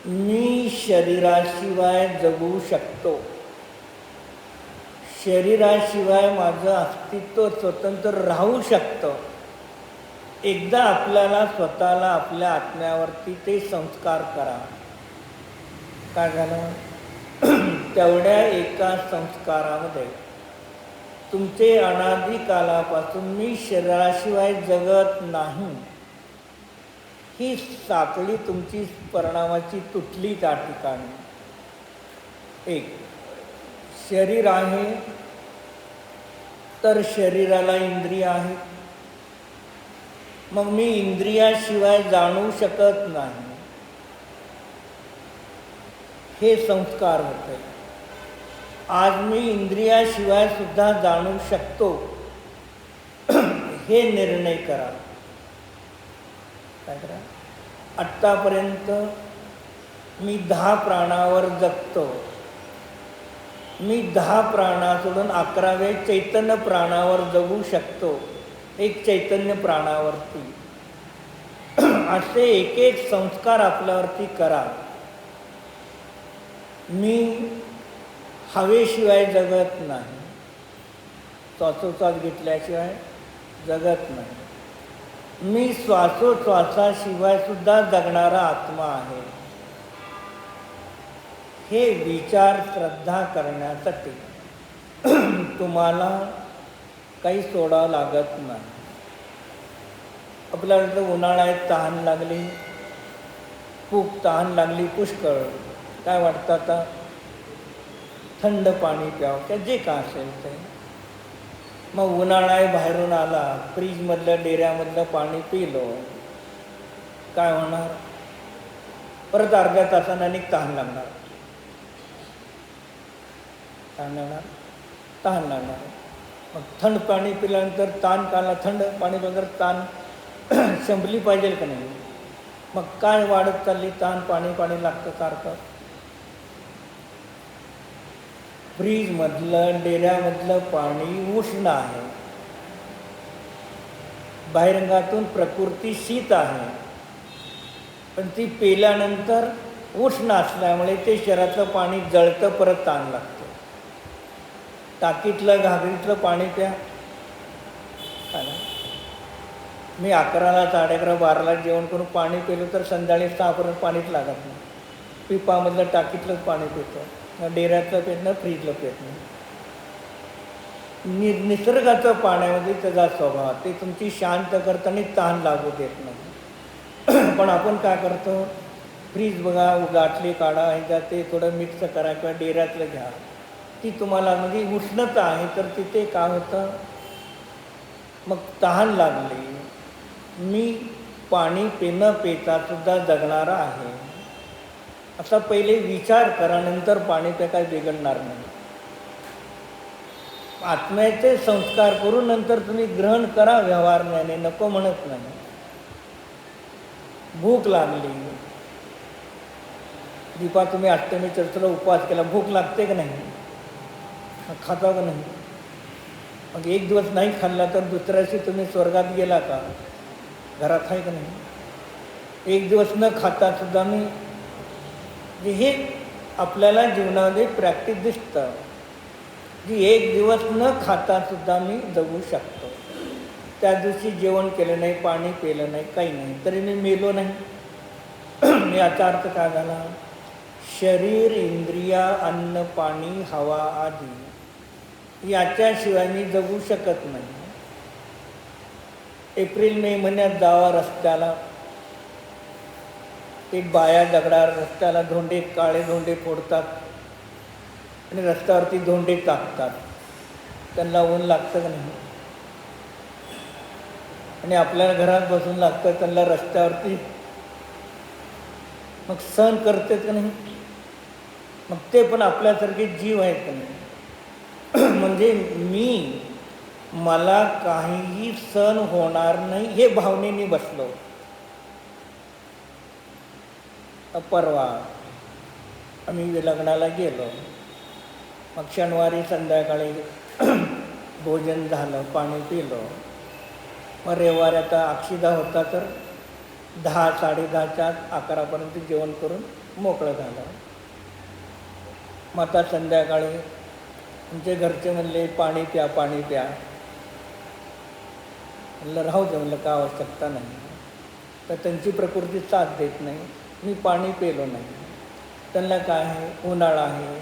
[SPEAKER 1] मी शरीराशिवाय जगू शकतो, शरीराशिवाय माझं अस्तित्व स्वतंत्र राहू शकतं. एकदा आपल्याला स्वतःला आपल्या आत्म्यावरती ते संस्कार करा. काय झालं, तेवढ्या एका संस्कारामध्ये तुमचे अनादिकालापासून मी शरीराशिवाय जगत नाही ही साखळी तुमची परिणामाची तुटली. त्या ठिकाणी एक शरीर आहे, तर शरीराला इंद्रिय आहे, मग मी इंद्रियाशिवाय जाणू शकत नाही, हे संस्कार होते. आज मी इंद्रियाशिवाय सुद्धा जाणू शकतो, हे निर्णय करा. काय करा, आत्तापर्यंत मी 10 प्राणावर जगतो, मी 10 प्राणा सोडून 11व्या चैतन्य प्राणावर जगू शकतो, एक चैतन्य प्राणावरती. असे एक एक संस्कार आपल्यावरती करा. मी हवेशिवाय जगत नाही, श्वासोच्छ्वास घेतल्याशिवाय जगत नाही, मी श्वासोच्छ्वासाशिवाय सुद्धा जगणारा आत्मा आहे. हे विचार श्रद्धा करण्यासाठी तुम्हाला काही सोडावं लागत नाही. आपल्याला जर उन्हाळ्यात तहान लागली, खूप तहान लागली पुष्कळ, काय वाटतं आता, थंड पाणी प्यावं किंवा जे का असेल ते. मग उन्हाळा बाहेरून आला, फ्रीजमधलं डेऱ्यामधलं पाणी पिलो, काय होणार, परत अर्ध्या तासानं अनेक तहान लागणार, तहान लागणार. मग थंड पाणी पिल्यानंतर ताण काला, थंड पाणी पिल्यानंतर ताण संपली पाहिजे का नाही? मग काय वाढत चालली ताण, पाणी लागतं सारखं. फ्रीजमधलं डेऱ्यामधलं पाणी उष्ण आहे, बाहेरंगातून प्रकृती शीत आहे, पण ती पेल्यानंतर उष्ण असल्यामुळे ते शरीरातलं पाणी जळतं, परत ताण लागतं. टाकीतलं घागरीतलं पाणी प्या. मी 11ला 11:30 12ला जेवण करून पाणी पिलं तर संध्याकाळी 6पर्यंत पाणीच लागत नाही. पिपामधलं टाकीतलंच पाणी पितो, न डेऱ्यातलं पित नाही, फ्रीजलं पित नाही. निसर्गाचं पाण्यामध्ये त्याचा स्वभाव ते तुमची शांत करताना ताण लागू देत नाही. पण आपण काय करतो, फ्रीज बघा, गाठली काढा, ह्याच्यात ते थोडं मिक्स करा किंवा डेऱ्यातलं घ्या. ती तुम्हाला म्हणजे उष्णता आहे तर तिथे काय होतं, मग तहान लागली. मी पाणी न पितासुद्धा जगणारा आहे असा पहिले विचार करा, नंतर पाणी ते काय बिघडणार नाही. आत्म्याचे संस्कार करून नंतर तुम्ही ग्रहण करा व्यवहाराने, नको म्हणत नाही. भूक लागली, दीपा तुम्ही अष्टमी चतुर्थीला उपवास केला, भूक लागते का नाही, खाता का नाही? मग एक दिवस नाही खाल्ला तर दुसऱ्याशी तुम्ही स्वर्गात गेला का? घरात आहे का नाही? एक दिवस न खाता सुद्धा मी, हे आपल्याला जीवनामध्ये प्रॅक्टिस दिसतं, की एक दिवस न खाता सुद्धा मी जगू शकतो. त्या दिवशी जेवण केलं नाही, पाणी पिलं नाही, काही नाही, तरी मी मेलो नाही. याचा अर्थ काय झाला? शरीर, इंद्रिया, अन्न, पाणी, हवा आदी याच्याशिवाय मी जगू शकत नाही. एप्रिल मे महिन्यात जावा रस्त्याला, एक बाया दगडा रस्त्याला धोंडे, काळे धोंडे फोडतात आणि रस्त्यावरती धोंडे टाकतात. त्यांना ऊन लागतं का नाही? आणि आपल्याला घरात बसून लागतं, त्यांना रस्त्यावरती मग सहन करते का नाही? मग ते पण आपल्यासारखे जीव आहेत का नाही? म्हणजे मला काहीही सहन होणार नाही हे भावनेने बसलो. परवा आम्ही लग्नाला गेलो, मग शनिवारी संध्याकाळी भोजन झालं, पाणी पिलं. मग रविवारी आता अक्षिदा होता तर 10 10:30च्या 11पर्यंत जेवण करून मोकळं झालं. मग आता संध्याकाळी आमचे घरचे म्हणले पाणी प्या, पाणी प्या. म्हणलं राहू दे, म्हणलं का आवश्यकता नाही. तर त्यांची प्रकृती साथ देत नाही, मी पाणी पिलो नाही. त्यांना काय आहे, उन्हाळा आहे,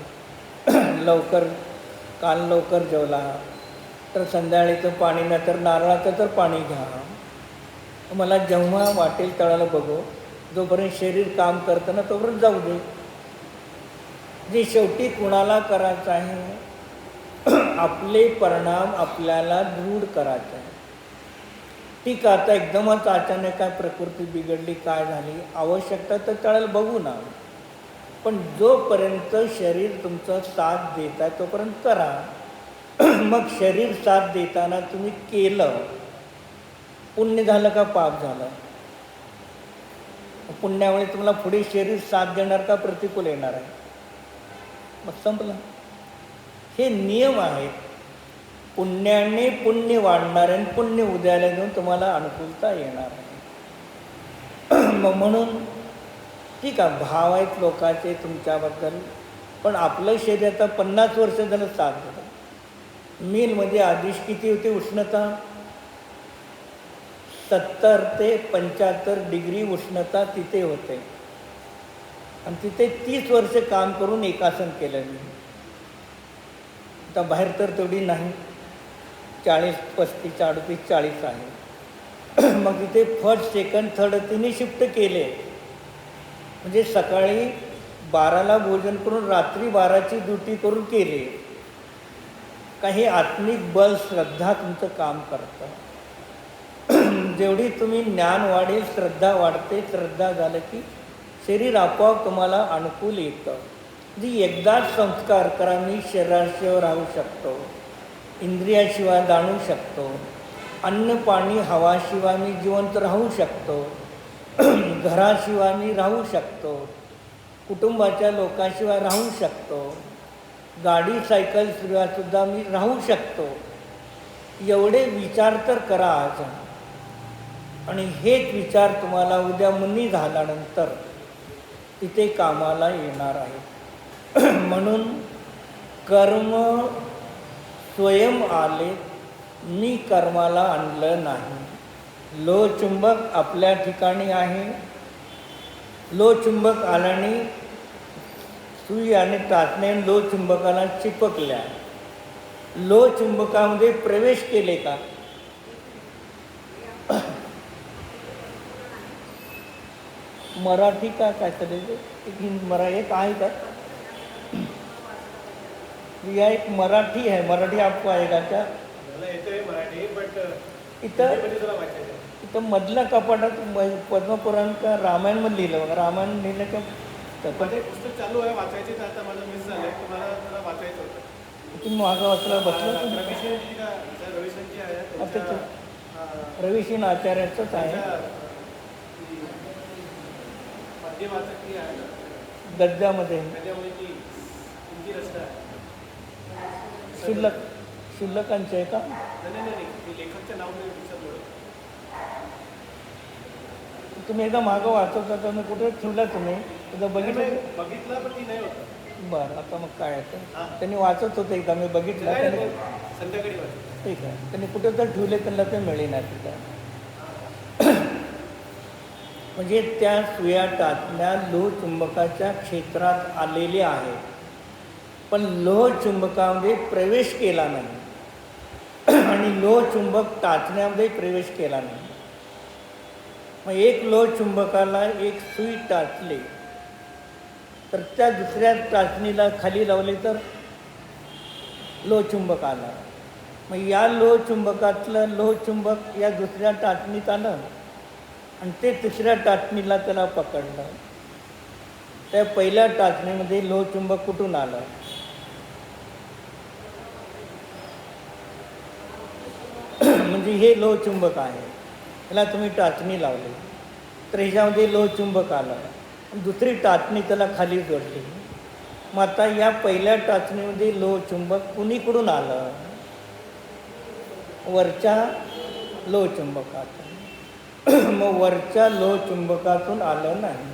[SPEAKER 1] काल लवकर जेवला तर संध्याकाळीचं पाणी नाही तर नारळाचं तर पाणी घ्या. मला जेव्हा वाटेल तळाला बघू, जोपर्यंत शरीर काम करतं ना तोपर्यंत जाऊ दे. जे शेवटी कुणाला करायचं आहे, आपले परिणाम आपल्याला दृढ करायचं आहे. ठीक आहे, आता एकदमच अचानक काय प्रकृती बिघडली, काय झाली, आवश्यकता तर तळाला बघू ना. पण जोपर्यंत शरीर तुमचं साथ देत आहे तोपर्यंत करा. मग शरीर साथ देताना तुम्ही केलं, पुण्य झालं का पाप झालं? पुण्यामुळे तुम्हाला पुढे शरीर साथ देणार का प्रतिकूल येणार आहे? मग संपलं. हे नियम आहेत. पुण्याने पुण्य वाढणार आहे, पुण्य उद्याला घेऊन तुम्हाला अनुकूलता येणार आहे. मग म्हणून ठीक आहे, भाव आहेत लोकांचे तुमच्याबद्दल, पण आपलं शरीर आता 50 वर्ष झालं साथ देतं. मिलमध्ये आधीच किती होती उष्णता? 70 ते 75 डिग्री उष्णता तिथे होते. आणि तिथे 30 वर्ष काम करून एकासन केलं मी. आता बाहेर तर तेवढी नाही, 40, 35, 38, 40 आहे. मग तिथे फर्स्ट, सेकंड, थर्ड तिन्ही शिफ्ट केले. म्हणजे सकाळी 12ला भोजन करून रात्री 12ची ड्युटी करून केले. काही आत्मिक बल, श्रद्धा तुमचं काम करतं. जेवढी तुम्ही ज्ञान वाढेल, श्रद्धा वाढते. श्रद्धा झालं की शरीर आपोआप तुम्हाला अनुकूल येतं. जी एकदाच संस्कार करा, मी शरीराशिवाय राहू शकतो, इंद्रियाशिवाय जाणू शकतो, अन्न पाणी हवाशिवाय मी जिवंत राहू शकतो, घराशिवाय मी राहू शकतो, कुटुंबाच्या लोकांशिवाय राहू शकतो, गाडी सायकलशिवायसुद्धा मी राहू शकतो. एवढे विचार तर करा आज. आणि हेच विचार तुम्हाला उद्या मुनी झाल्यानंतर तिथे कामाला येणार आहे. म्हणून कर्म स्वयं आले, मी कर्माला आणलं नाही. लोहचुंबक आपल्या ठिकाणी आहे. लोहचुंबक आल्याने सुई आणि टाचणे लोहचुंबकाला चिपकल्या. लोहचुंबकामध्ये प्रवेश केले का? मराठी का काय करायचं? मराठी एक आहे का? यह एक मराठी है. मराठी आपको आएगा क्या?
[SPEAKER 2] मराठी बट
[SPEAKER 1] इथं मधल्या कपाटात पद्मपुराण का रामायण मध्ये लिहिलं बघा. रामायण लिहिलं का?
[SPEAKER 2] पुस्तक चालू आहे वाचायचे, तर आता माझं मिस झालंय. तुम्हाला जरा वाचायचं होतं.
[SPEAKER 1] तुम्ही मागं वाचला बसलं.
[SPEAKER 2] रविशंकरजी आहे,
[SPEAKER 1] रविशीन आचार्याचंच आहे.
[SPEAKER 2] मध्यवाचक ती आहे
[SPEAKER 1] गद्यामध्ये
[SPEAKER 2] ती तुमची रचना आहे.
[SPEAKER 1] शुल्लकांचे आहे का?
[SPEAKER 2] नाही, लेखकचं नाव नाही विसरलो.
[SPEAKER 1] तुम्ही एकदा मागं वाचवता तर मी कुठे ठेवला तुम्ही एकदा बघितलं
[SPEAKER 2] पण ती नाही होतं.
[SPEAKER 1] बरं, आता मग काय आहे त्यांनी वाचत होते एकदा मी बघितलं.
[SPEAKER 2] संध्याकाळी
[SPEAKER 1] ठीक आहे. त्यांनी कुठे तर ठेवले त्यांना ते मिळेना तिथं. म्हणजे त्या सुया टाचण्या लोहचुंबकाच्या क्षेत्रात आलेल्या आहेत, पण लोहचुंबकामध्ये प्रवेश केला नाही आणि लोहचुंबक टाचण्यामध्ये प्रवेश केला नाही. मग एक लोहचुंबकाला एक सुई टाचले तर त्या दुसऱ्या टाचणीला खाली लावले तर लोहचुंबक आला. मग या लोहचुंबकातलं लोहचुंबक या दुसऱ्या टाचणीत आलं आणि ते तिसऱ्या टाचणीला त्याला पकडलं. त्या पहिल्या टाचणीमध्ये लोहचुंबक कुठून आलं? म्हणजे हे लोहचुंबक आहे, त्याला तुम्ही टाचणी लावली तर ह्याच्यामध्ये लोहचुंबक आलं. दुसरी टाचणी त्याला खाली जोडली. मग आता या पहिल्या टाचणीमध्ये लोहचुंबक कुणीकडून आलं? वरच्या लोहचुंबकातून. मग वरच्या लोहचुंबकातून आलं नाही.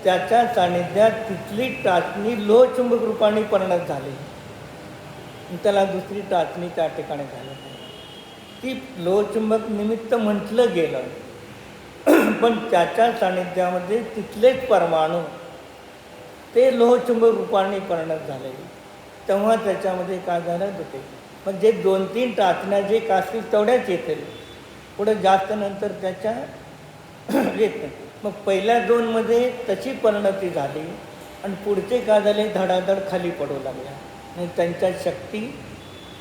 [SPEAKER 1] त्याच्या सानिध्यात तिथली टाचणी लोहचुंबक रूपाने परिणत झाली. त्याला दुसरी टाचणी त्या ठिकाणी झाली. ती लोहचुंबक निमित्त म्हटलं गेलं, पण त्याच्या सानिध्यामध्ये तिथलेच परमाणू ते लोहचुंबक रूपाने परिणत झाले. तेव्हा त्याच्यामध्ये काय झालं होते, म्हणजे 2-3 टाचण्या जे असतील तेवढ्याच येतील, पुढे जास्त नंतर त्याच्या येत नाही. मग पहिल्या 2मध्ये तशी परिणती झाली आणि पुढचे काय झाले, धडाधड खाली पडू लागल्या आणि त्यांच्या शक्ती.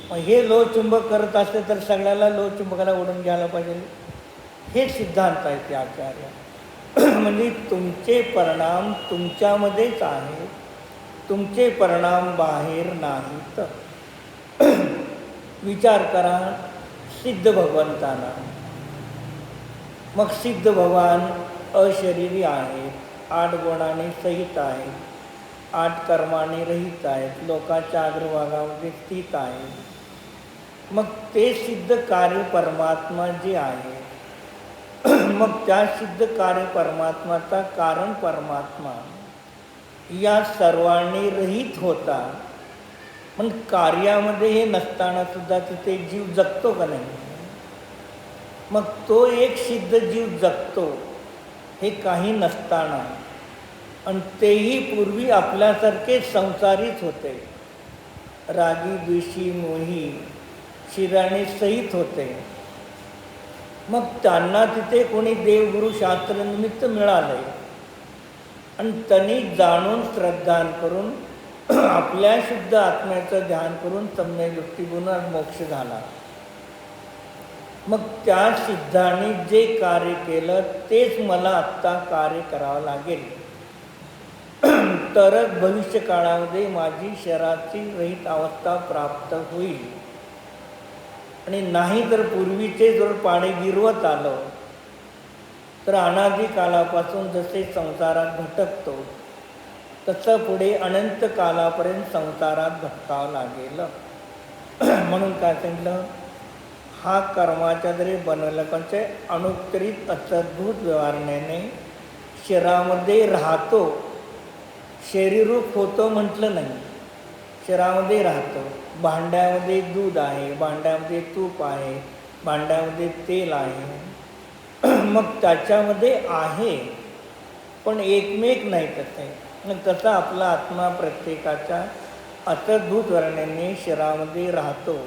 [SPEAKER 1] मग हे लोहचुंबक करत असते तर सगळ्याला लोहचुंबकाला ओढून घ्यायला पाहिजे. हे सिद्धांत आहे ते आचार्य. म्हणजे तुमचे परिणाम तुमच्यामध्येच आहेत, तुमचे परिणाम बाहेर नाहीत. विचार करा सिद्ध भगवंताना. मग सिद्ध भगवान अशरीरी आहेत, 8 गुणांनी सहित आहेत, 8 कर्माने रहित आहेत, लोकांच्या अग्रभागामध्ये स्थित आहेत. मग ते सिद्ध कार्य परमात्मा जे आहे, मग त्या सिद्ध कार्य परमात्माचा कारण परमात्मा या सर्वांनी रहित होता. पण कार्यामध्ये हे नसताना सुद्धा तिथे जीव जगतो का नाही? मग तो एक सिद्ध जीव जगतो हे काही नसताना, आणि तेही पूर्वी आपल्यासारखे संसारीच होते, रागी द्वेषी मोही शिराने सहित होते. मग त्यांना तिथे कोणी देवगुरु शास्त्रनिमित्त मिळाले आणि त्यांनी जाणून श्रद्धान करून आपल्या शुद्ध आत्म्याचं ध्यान करून सम्यक युक्ती गुणात मोक्ष झाला. मग त्या सिद्धाने जे कार्य केलं तेच मला आत्ता कार्य करावं लागेल, तरच भविष्य काळामध्ये माझी शरीराची रहित अवस्था प्राप्त होईल. आणि नाही तर पूर्वीचे जर पाणी गिरवत आलं तर अनादी कालापासून जसे संसारात भटकतो तसं पुढे अनंत कालापर्यंत संसारात भटकावं लागेल. म्हणून काय सांगितलं, हा कर्माच्या जरी बनवलं म्हणजे अनुत्तरित अत्यद्भुत व्यवहारण्याने शरीरामध्ये राहतो, शरीरूप होतो म्हटलं नाही, शरीरामध्ये राहतो. भांड्यामध्ये दूध आहे, भांड्यामध्ये तूप आहे, भांड्यामध्ये तेल आहे, मग त्याच्यामध्ये आहे, पण एकमेक नाही तसे. मग तसा आपला आत्मा प्रत्येकाच्या अतद्भुत वर्णने शरीरामध्ये राहतो,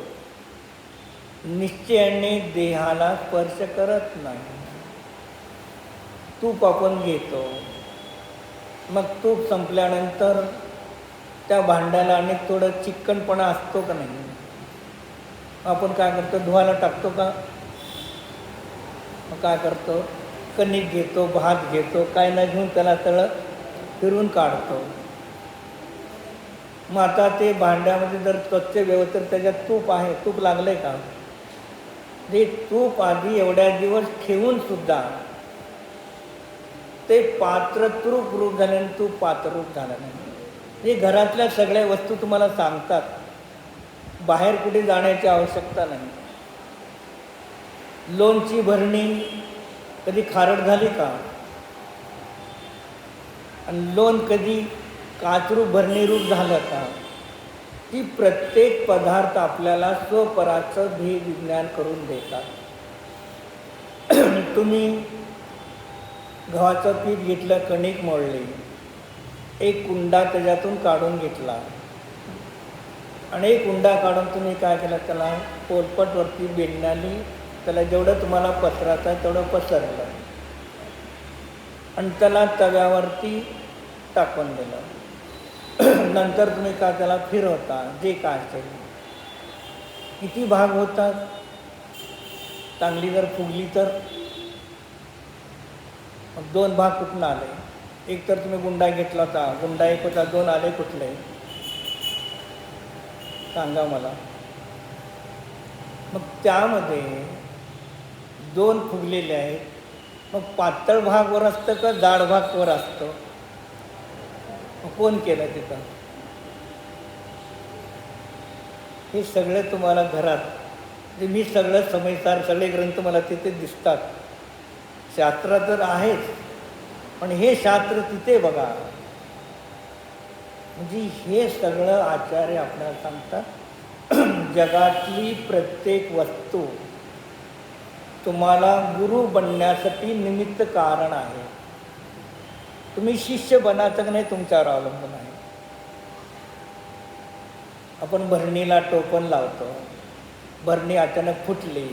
[SPEAKER 1] निश्चयाने देहाला स्पर्श करत नाही. तूप आपण घेतो, मग तूप संपल्यानंतर त्या भांड्याला अनेक थोडं चिकनपणा असतो का नाही? आपण काय करतो, धुवायला टाकतो का? मग काय करतो, कणिक घेतो, भात घेतो, काय न घेऊन त्याला तळं फिरून काढतो. मग आता ते भांड्यामध्ये जर स्वच्छ व्यवस्थित तर त्याच्यात तूप आहे, तूप लागलं आहे का? ते तूप आधी एवढ्या दिवस ठेवून सुद्धा ते पात्र रूप झाल्याने तूप पात्ररूप झालं नाही. हे घरातल्या सगळ्या वस्तू तुम्हाला सांगतात, बाहेर कुठे जाण्याची आवश्यकता नाही. लोणची भरणी कधी खारट झाली का? आणि लोण कधी काचरूप भरणीरूप झालं का? ती प्रत्येक पदार्थ आपल्याला स्वपराचं भेद विज्ञान करून देतात. तुम्ही गव्हाचं पीठ घेतलं, कणिक मळली, एक कुंडा त्याच्यातून काढून घेतला आणि एक कुंडा काढून तुम्ही काय केलं, त्याला पोलपटवरती बेलण्याने त्याला जेवढं तुम्हाला पसरायचं आहे तेवढं पसरलं आणि त्याला तव्यावरती टाकून दिलं. नंतर तुम्ही काय त्याला फिरवता, जे काय असेल. किती भाग होतात? चांगली जर फुगली तर मग 2 भाग कुठून आले? एक तर तुम्ही गुंडा घेतला होता, गुंडा एक होता, 2 आले कुठले? सांगा मला. मग त्यामध्ये 2 फुगलेले आहेत, मग पातळ भाग वर असतं का जाड भाग वर असतो? कोण केलं तिथं? हे सगळं तुम्हाला घरात मी सगळं समजदार, सगळे ग्रंथ मला तिथे दिसतात. शास्त्र तर आहेच, पण हे शास्त्र तिथे बघा. म्हणजे हे सगळं आचार्य आपल्याला सांगतात, जगातली प्रत्येक वस्तू तुम्हाला गुरु बनण्यासाठी निमित्त कारण आहे. तुम्ही शिष्य बनायचं की नाही तुमच्यावर अवलंबून आहे. आपण भरणीला टोपण लावतो, भरणी अचानक फुटली,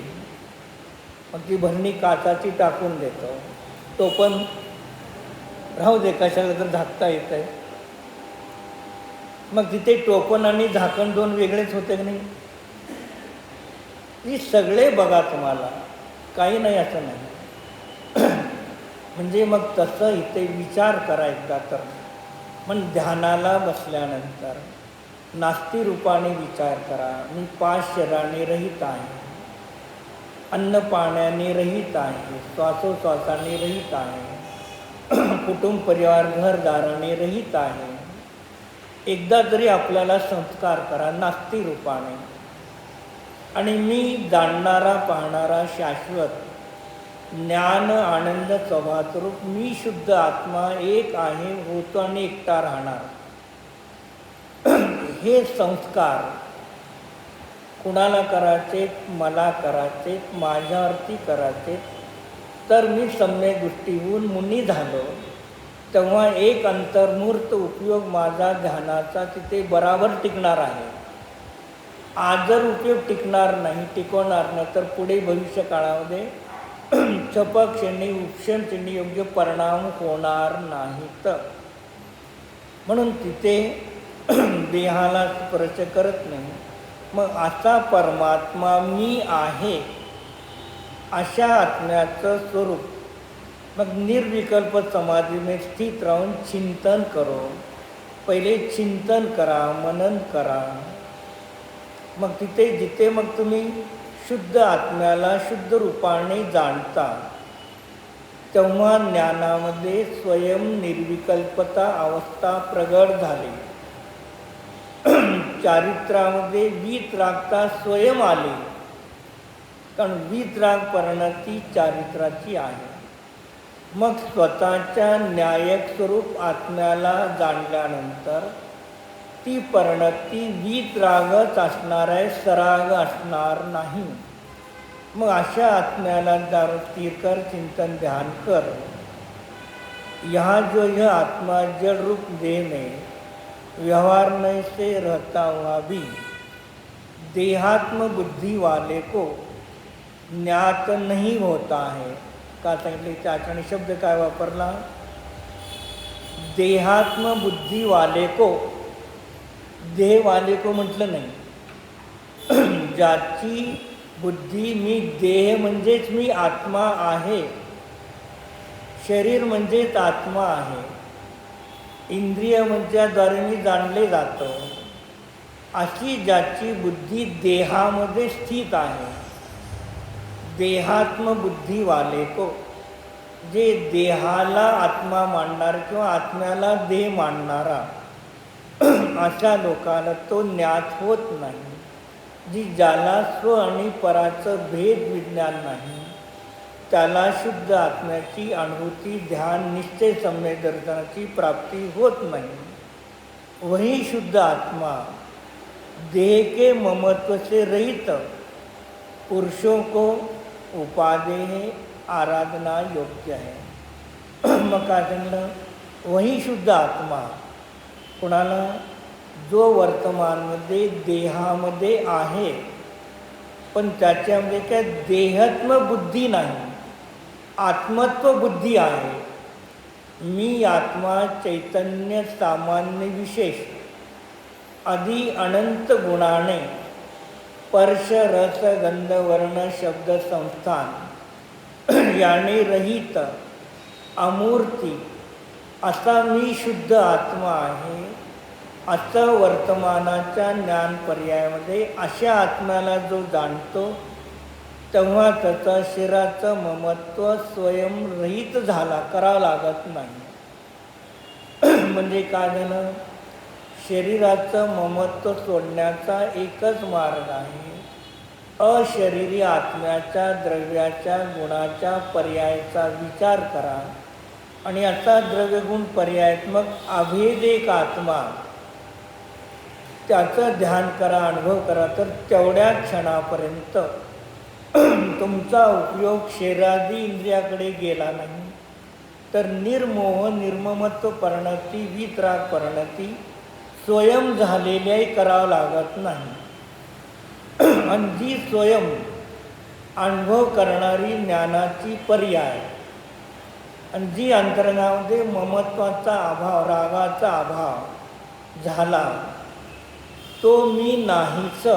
[SPEAKER 1] मग ती भरणी काचाची टाकून देतो, टोपण राहू दे कशाला तर झाकता येत आहे. मग तिथे टोपण आणि झाकण 2 वेगळेच होते की नाही? हे सगळे बघा तुम्हाला, काही नाही असं नाही. म्हणजे मग तसं इथे विचार करा एकदा तर. पण ध्यानाला बसल्यानंतर नास्ती रूपाने विचार करा. मी 5 शरीराने रहित आहे, अन्न पाण्याने रहित आहे, श्वासोश्वासाने रहित आहे, कुटुंब परिवार घरदाराने रहित आहे. एकदा तरी आपल्याला संस्कार करा नास्ती रूपाने. आणि मी जाणणारा पाहणारा शाश्वत ज्ञान आनंद स्वभावरूप मी शुद्ध आत्मा एक आहे, होतो आणि एकटा राहणार. हे संस्कार कुणाला करायचे? मला करायचे, माझ्यावरती करायचे. तर मी सम्यक दृष्टीहून मुनी झालो, तेव्हा एक अंतर्मूर्त उपयोग माझा ध्यानाचा तिथे बराबर टिकणार आहे. आज जर उपयोग टिकणार नाही, टिकवणार नाही, तर पुढे भविष्य काळामध्ये चपक्षणी उपक्षणी योग्य परिणाम होणार नाहीत. म्हणून तिथे देहाला स्पर्श करत नाही. मग असा परमात्मा मी आहे, अशा आत्म्याचं स्वरूप मग निर्विकल्प समाधीमध्ये स्थित राहून चिंतन करो. पहिले चिंतन करा, मनन करा. मग तिथे जिथे मग तुम्ही शुद्ध आत्म्याला शुद्ध रूपाने जाणता, तेव्हा ज्ञानामध्ये स्वयं निर्विकल्पता अवस्था प्रगट झाली. चारित्र्यामध्ये वीतरागता स्वयं आली, कारण वीतराग परिणती चारित्र्याची आहे. मग स्वतःच्या न्यायक स्वरूप आत्म्याला जाणल्यानंतर ती परिणती वीतरागच असणार आहे, सराग असणार नाही. मग अशा आत्म्याला स्थिर कर, चिंतन ध्यान कर. यहाँ जो यह आत्मा जड़ रूप देह में व्यवहार में से रहता हुआ भी देहात्म बुद्धि वाले को ज्ञात नहीं होता है. का सांगितले त्या ठिकाणी शब्द काय वापरला? देहात्म बुद्धि वाले को. देह वाले को म्हटलं नाही. ज्याची बुद्धी मी देह म्हणजेच मी आत्मा आहे, शरीर म्हणजेच आत्मा आहे, इंद्रिय म्हणच्याद्वारे मी जाणले जातो, अशी ज्याची बुद्धी देहामध्ये स्थित आहे, देहात्म बुद्धी वाले को, जे देहाला आत्मा मानणार किंवा आत्म्याला देह मानणारा, अशा लोकांना तो ज्ञात होत नाही. जी ज्याला स्व आणि पराचं भेद विज्ञान नाही, त्याला शुद्ध आत्म्याची अनुभूती, ध्यान, निश्चय, सम्यक दर्शनाची प्राप्ती होत नाही. वही शुद्ध आत्मा देह के ममत्व से रहित पुरुषों को उपादेह आराधना योग्य है. मग काय सांगलं? वही शुद्ध आत्मा कोणाला? जो वर्तमानमध्ये देहामध्ये आहे, पण त्याच्यामध्ये काय देहात्म बुद्धी नाही, आत्मत्व बुद्धी आहे. मी आत्मा चैतन्य सामान्य विशेष आदि अनंत गुणाने स्पर्श रस गंध वर्ण शब्द संस्थान याने रहित अमूर्ती असा मी शुद्ध आत्मा आहे. असं वर्तमानाच्या ज्ञान पर्यायामध्ये अशा आत्म्याला जो जाणतो तेव्हा त्याचा शरीराचं ममत्व स्वयंरहित झाला, करावं लागत नाही. म्हणजे काय झालं? शरीराचं ममत्व सोडण्याचा एकच मार्ग आहे, अशरीरी आत्म्याच्या द्रव्याच्या गुणाच्या पर्यायाचा विचार करा आणि असा द्रव्यगुण पर्यायात्मक अभेद एक आत्मा, त्याचं ध्यान करा, अनुभव करा. तर तेवढ्या क्षणापर्यंत तुमचा उपयोग शरीरादी इंद्रियाकडे गेला नाही, तर निर्मोह निर्ममत्व परिणती, वीतराग परिणती स्वयं झालेल्याही करावं लागत नाही. आणि जी स्वयं अनुभव करणारी ज्ञानाची पर्याय आणि जी अंतरंगामध्ये ममत्वाचा अभाव, रागाचा अभाव झाला, तो मी नाहीच.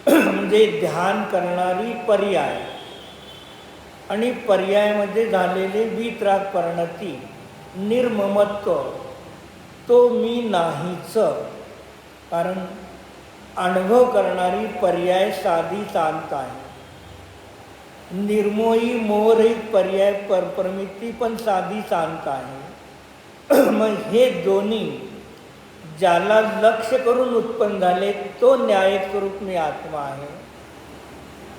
[SPEAKER 1] म्हणजे ध्यान करणारी पर्याय आणि पर्यायामध्ये झालेले वीतराग परिणती, निर्ममत्व, तो मी नाहीच. कारण अनुभव करणारी पर्याय साधी शांत आहे, निर्मोही मोहरहित पर्याय परमिती पण साधी शांत आहे. मग हे दोन्ही ज्याला लक्ष करून उत्पन्न झाले तो न्यायक स्वरूप मी आत्मा आहे.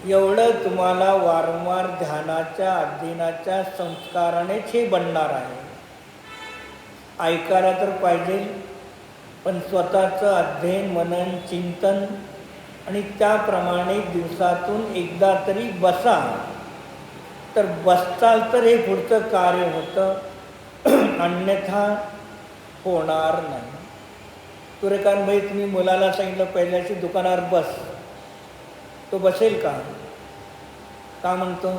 [SPEAKER 1] एवढं तुम्हाला वारंवार ध्यानाच्या अध्ययनाच्या संस्कारानेच हे बनणार आहे. ऐकायला तर पाहिजे, पण स्वतःचं अध्ययन, मनन, चिंतन आणि त्याप्रमाणे दिवसातून एकदा तरी बसा. तर बसताल तर हे पुढचं कार्य होतं, अन्यथा होणार नाही. तुरेकांबाई, तुम्ही मुलाला सांगितलं पहिल्याची दुकानावर बस, तो बसेल का? का म्हणतो?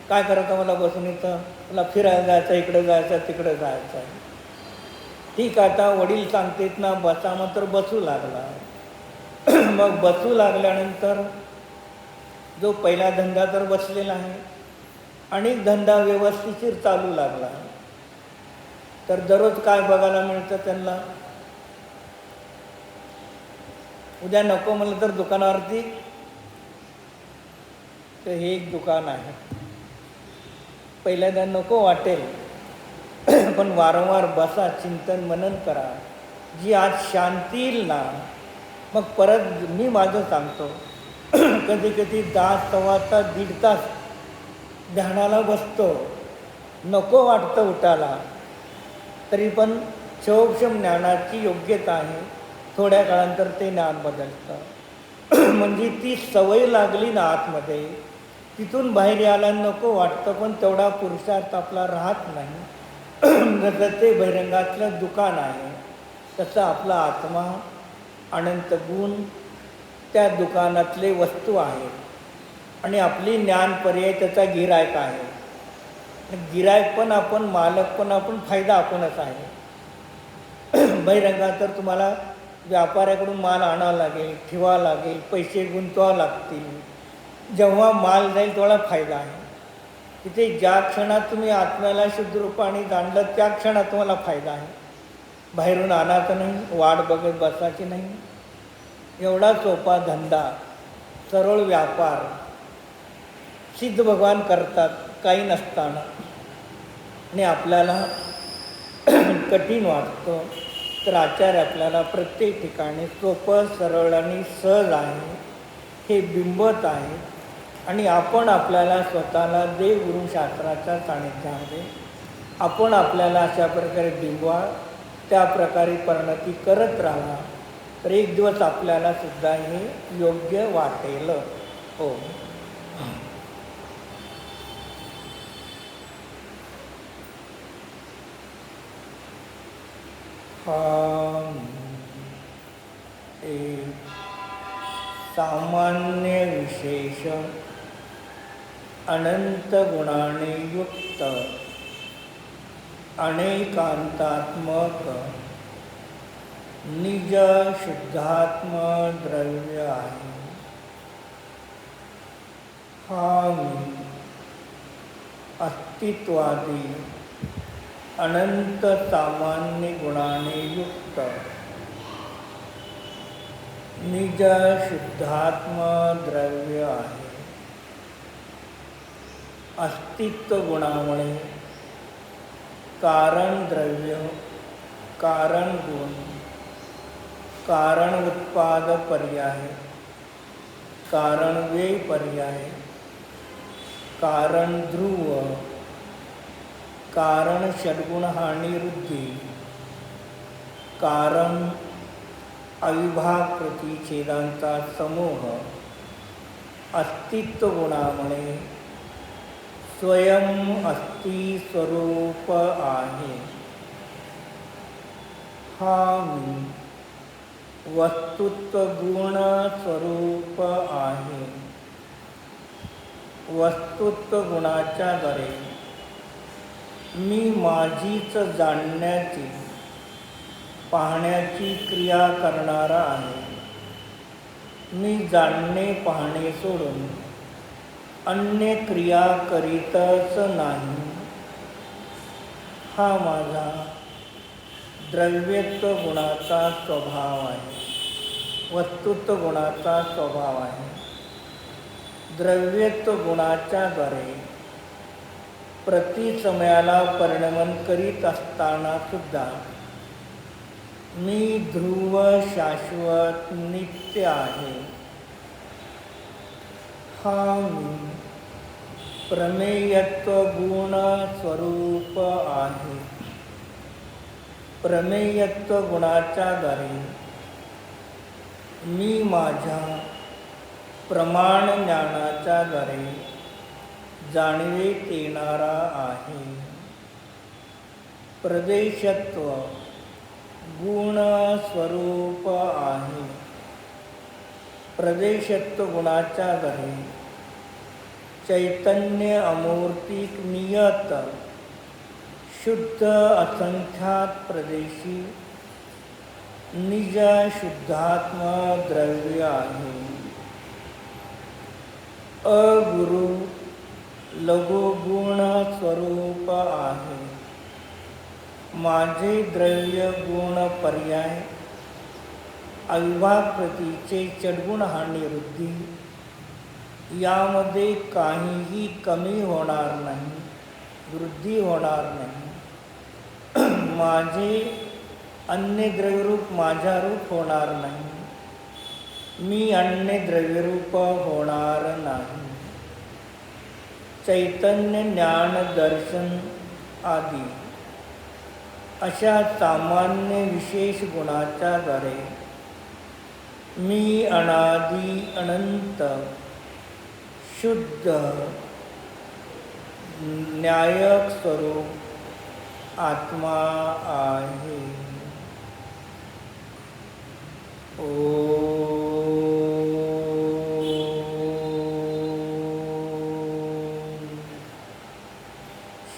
[SPEAKER 1] काय करायचं मला बसून इथं? मला फिरायला जायचं, इकडे जायचं, तिकडे जायचं आहे. ठीक, आता वडील सांगतेत ना बसा, मात्र बसू लागला. मग बसू लागल्यानंतर जो पहिला धंदा तर बसलेला आहे आणि धंदा व्यवस्थिशीर चालू लागला, तर दररोज काय बघायला मिळतं त्यांना? उद्या नको म्हणलं तर दुकानावरती, तर हे एक दुकान आहे, पहिल्यांदा नको वाटेल, पण वारंवार बसा, चिंतन मनन करा. जी आज शांती येईल ना, मग परत मी माझं सांगतो, कधी कधी 10 सव्वा तास 1.5 तास ध्यानाला बसतो, नको वाटतं उठायला, तरी पण क्षोभक्षम ज्ञानाची योग्यता आहे. थोड्या काळानंतर ते ज्ञान बदलतं. म्हणजे ती सवय लागली ना आतमध्ये, तिथून बाहेर यायला नको वाटतं, पण तेवढा पुरुषार्थ आपला राहत नाही. जसं ते बहिरंगातलं दुकान आहे, तसं आपला आत्मा अनंत गुण त्या दुकानातले वस्तू आहेत आणि आपली ज्ञान पर्याय त्याचा गिरायक आहे. गिरायक पण आपण, मालक पण आपण, फायदा आपणच आहे. बहिरंगात तर तुम्हाला व्यापाऱ्याकडून माल आणावा लागेल, ठेवावा लागेल, पैसे गुंतवावे लागतील. जेव्हा माल जाईल तेवढा फायदा आहे. तिथे ज्या क्षणात तुम्ही आत्म्याला शुद्ध रूपाने जाणलं त्या क्षणात तुम्हाला फायदा आहे. बाहेरून आणायचं नाही, वाट बघत बसायची नाही. एवढा सोपा धंदा, सरळ व्यापार सिद्ध भगवान करतात काही नसताना. आणि आपल्याला कठीण वाटतं, तर आचार्य आपल्याला प्रत्येक ठिकाणी सोपं, सरळ आणि सहज आहे हे बिंबत आहे. आणि आपण आपल्याला स्वतःला देवगुरुशास्त्राच्या सानिध्यामध्ये आपण आपल्याला अशा प्रकारे बिंबवा, त्या प्रकारे परिणती करत राहा, तर एक दिवस आपल्याला सुद्धा हे योग्य वाटेल. हो. एक सामान्य विशेष अनंत गुणाने युक्त अनेकांतात्मक निज शुद्धात्म द्रव्य आहे. हा मी अस्तित्वादी अनंत सामान्य गुणाने युक्त निज शुद्धात्म द्रव्य आहे. अस्तित्व गुणामुळे कारण द्रव्य, कारण गुण, कारण उत्पाद पर्याय, कारण व्यय पर्याय, कारण ध्रुव, कारण षड्गुण हानी वृद्धी, कारण अविभाग प्रतिच्छेदांचा समूह अस्तित्व गुणामुळे स्वयं अस्ति स्वरूप आहे. हा मी वस्तुत्व गुण स्वरूप आहे. वस्तुत्व गुणाच्या द्वारे मी माझीच जाणण्याची, पाहण्याची क्रिया करणारा आहे. मी जाणणे पाहणे सोडून अन्य क्रिया करीतच नाही. हा माझा द्रव्यत्व गुणाचा स्वभाव आहे. वस्तुत्व गुणाचा स्वभाव आहे. द्रव्यत्व गुणाच्या द्वारे प्रतिसमयाला परिणमन करीत असताना सुद्धा मी ध्रुव, शाश्वत, नित्य आहे. हा मी प्रमेयत्व गुण स्वरूप आहे. प्रमेयत्व गुणाच्या द्वारे मी माझ्या प्रमाण ज्ञानाच्या द्वारे जाणीवेत येणारा आहे. प्रदेशत्व गुण स्वरूप आहे. प्रदेशत्व गुणाच्या द्वारे चैतन्य अमूर्तिक नियत शुद्ध असंख्यात प्रदेशी निज शुद्धात्म द्रव्य आहे. अगुरु लघुगुण स्वरूप आहे. माझे द्रव्य गुण पर्याय अविभाग प्रतीचे षड्गुण हानी वृद्धी यामध्ये काहीही कमी होणार नाही, वृद्धी होणार नाही. माझे अन्य द्रव्यरूप माझ्या रूप होणार नाही. मी अन्य द्रव्यरूप होणार नाही. चैतन्य ज्ञान दर्शन आदी अशा सामान्य विशेष गुणाच्या द्वारे मी अनादि अनंत शुद्ध न्यायक स्वरूप आत्मा आहे.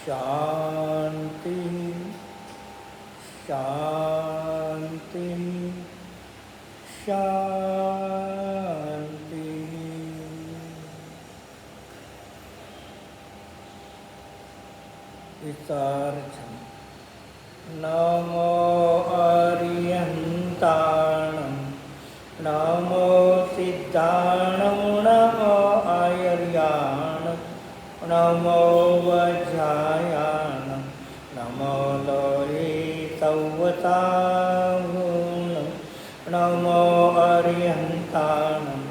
[SPEAKER 1] शांती शांती शांती. विचारछं नमो अरिहन्ताणं नमो सिद्धाणं नमो आयर्याणं नमो वज्रायाणं नमो लोहे सौवताहुणं नमो अरिहन्ताणं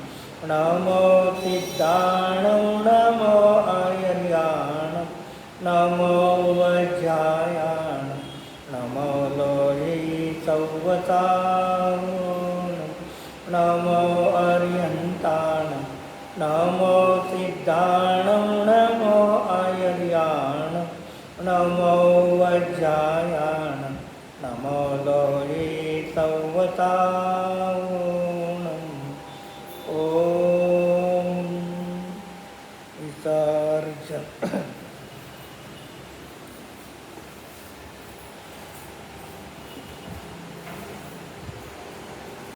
[SPEAKER 1] नमो सिद्धाणं नमो आयर्याणं नमो वज्रायाणं नमो लोहे सौवताहुणं नमो अरिहन्ताणं नमो सिद्धाणं नमो आयर्याणं नमो वज्रायाणं नमो लोहे सौवताहुणं. ओम विसर्जन.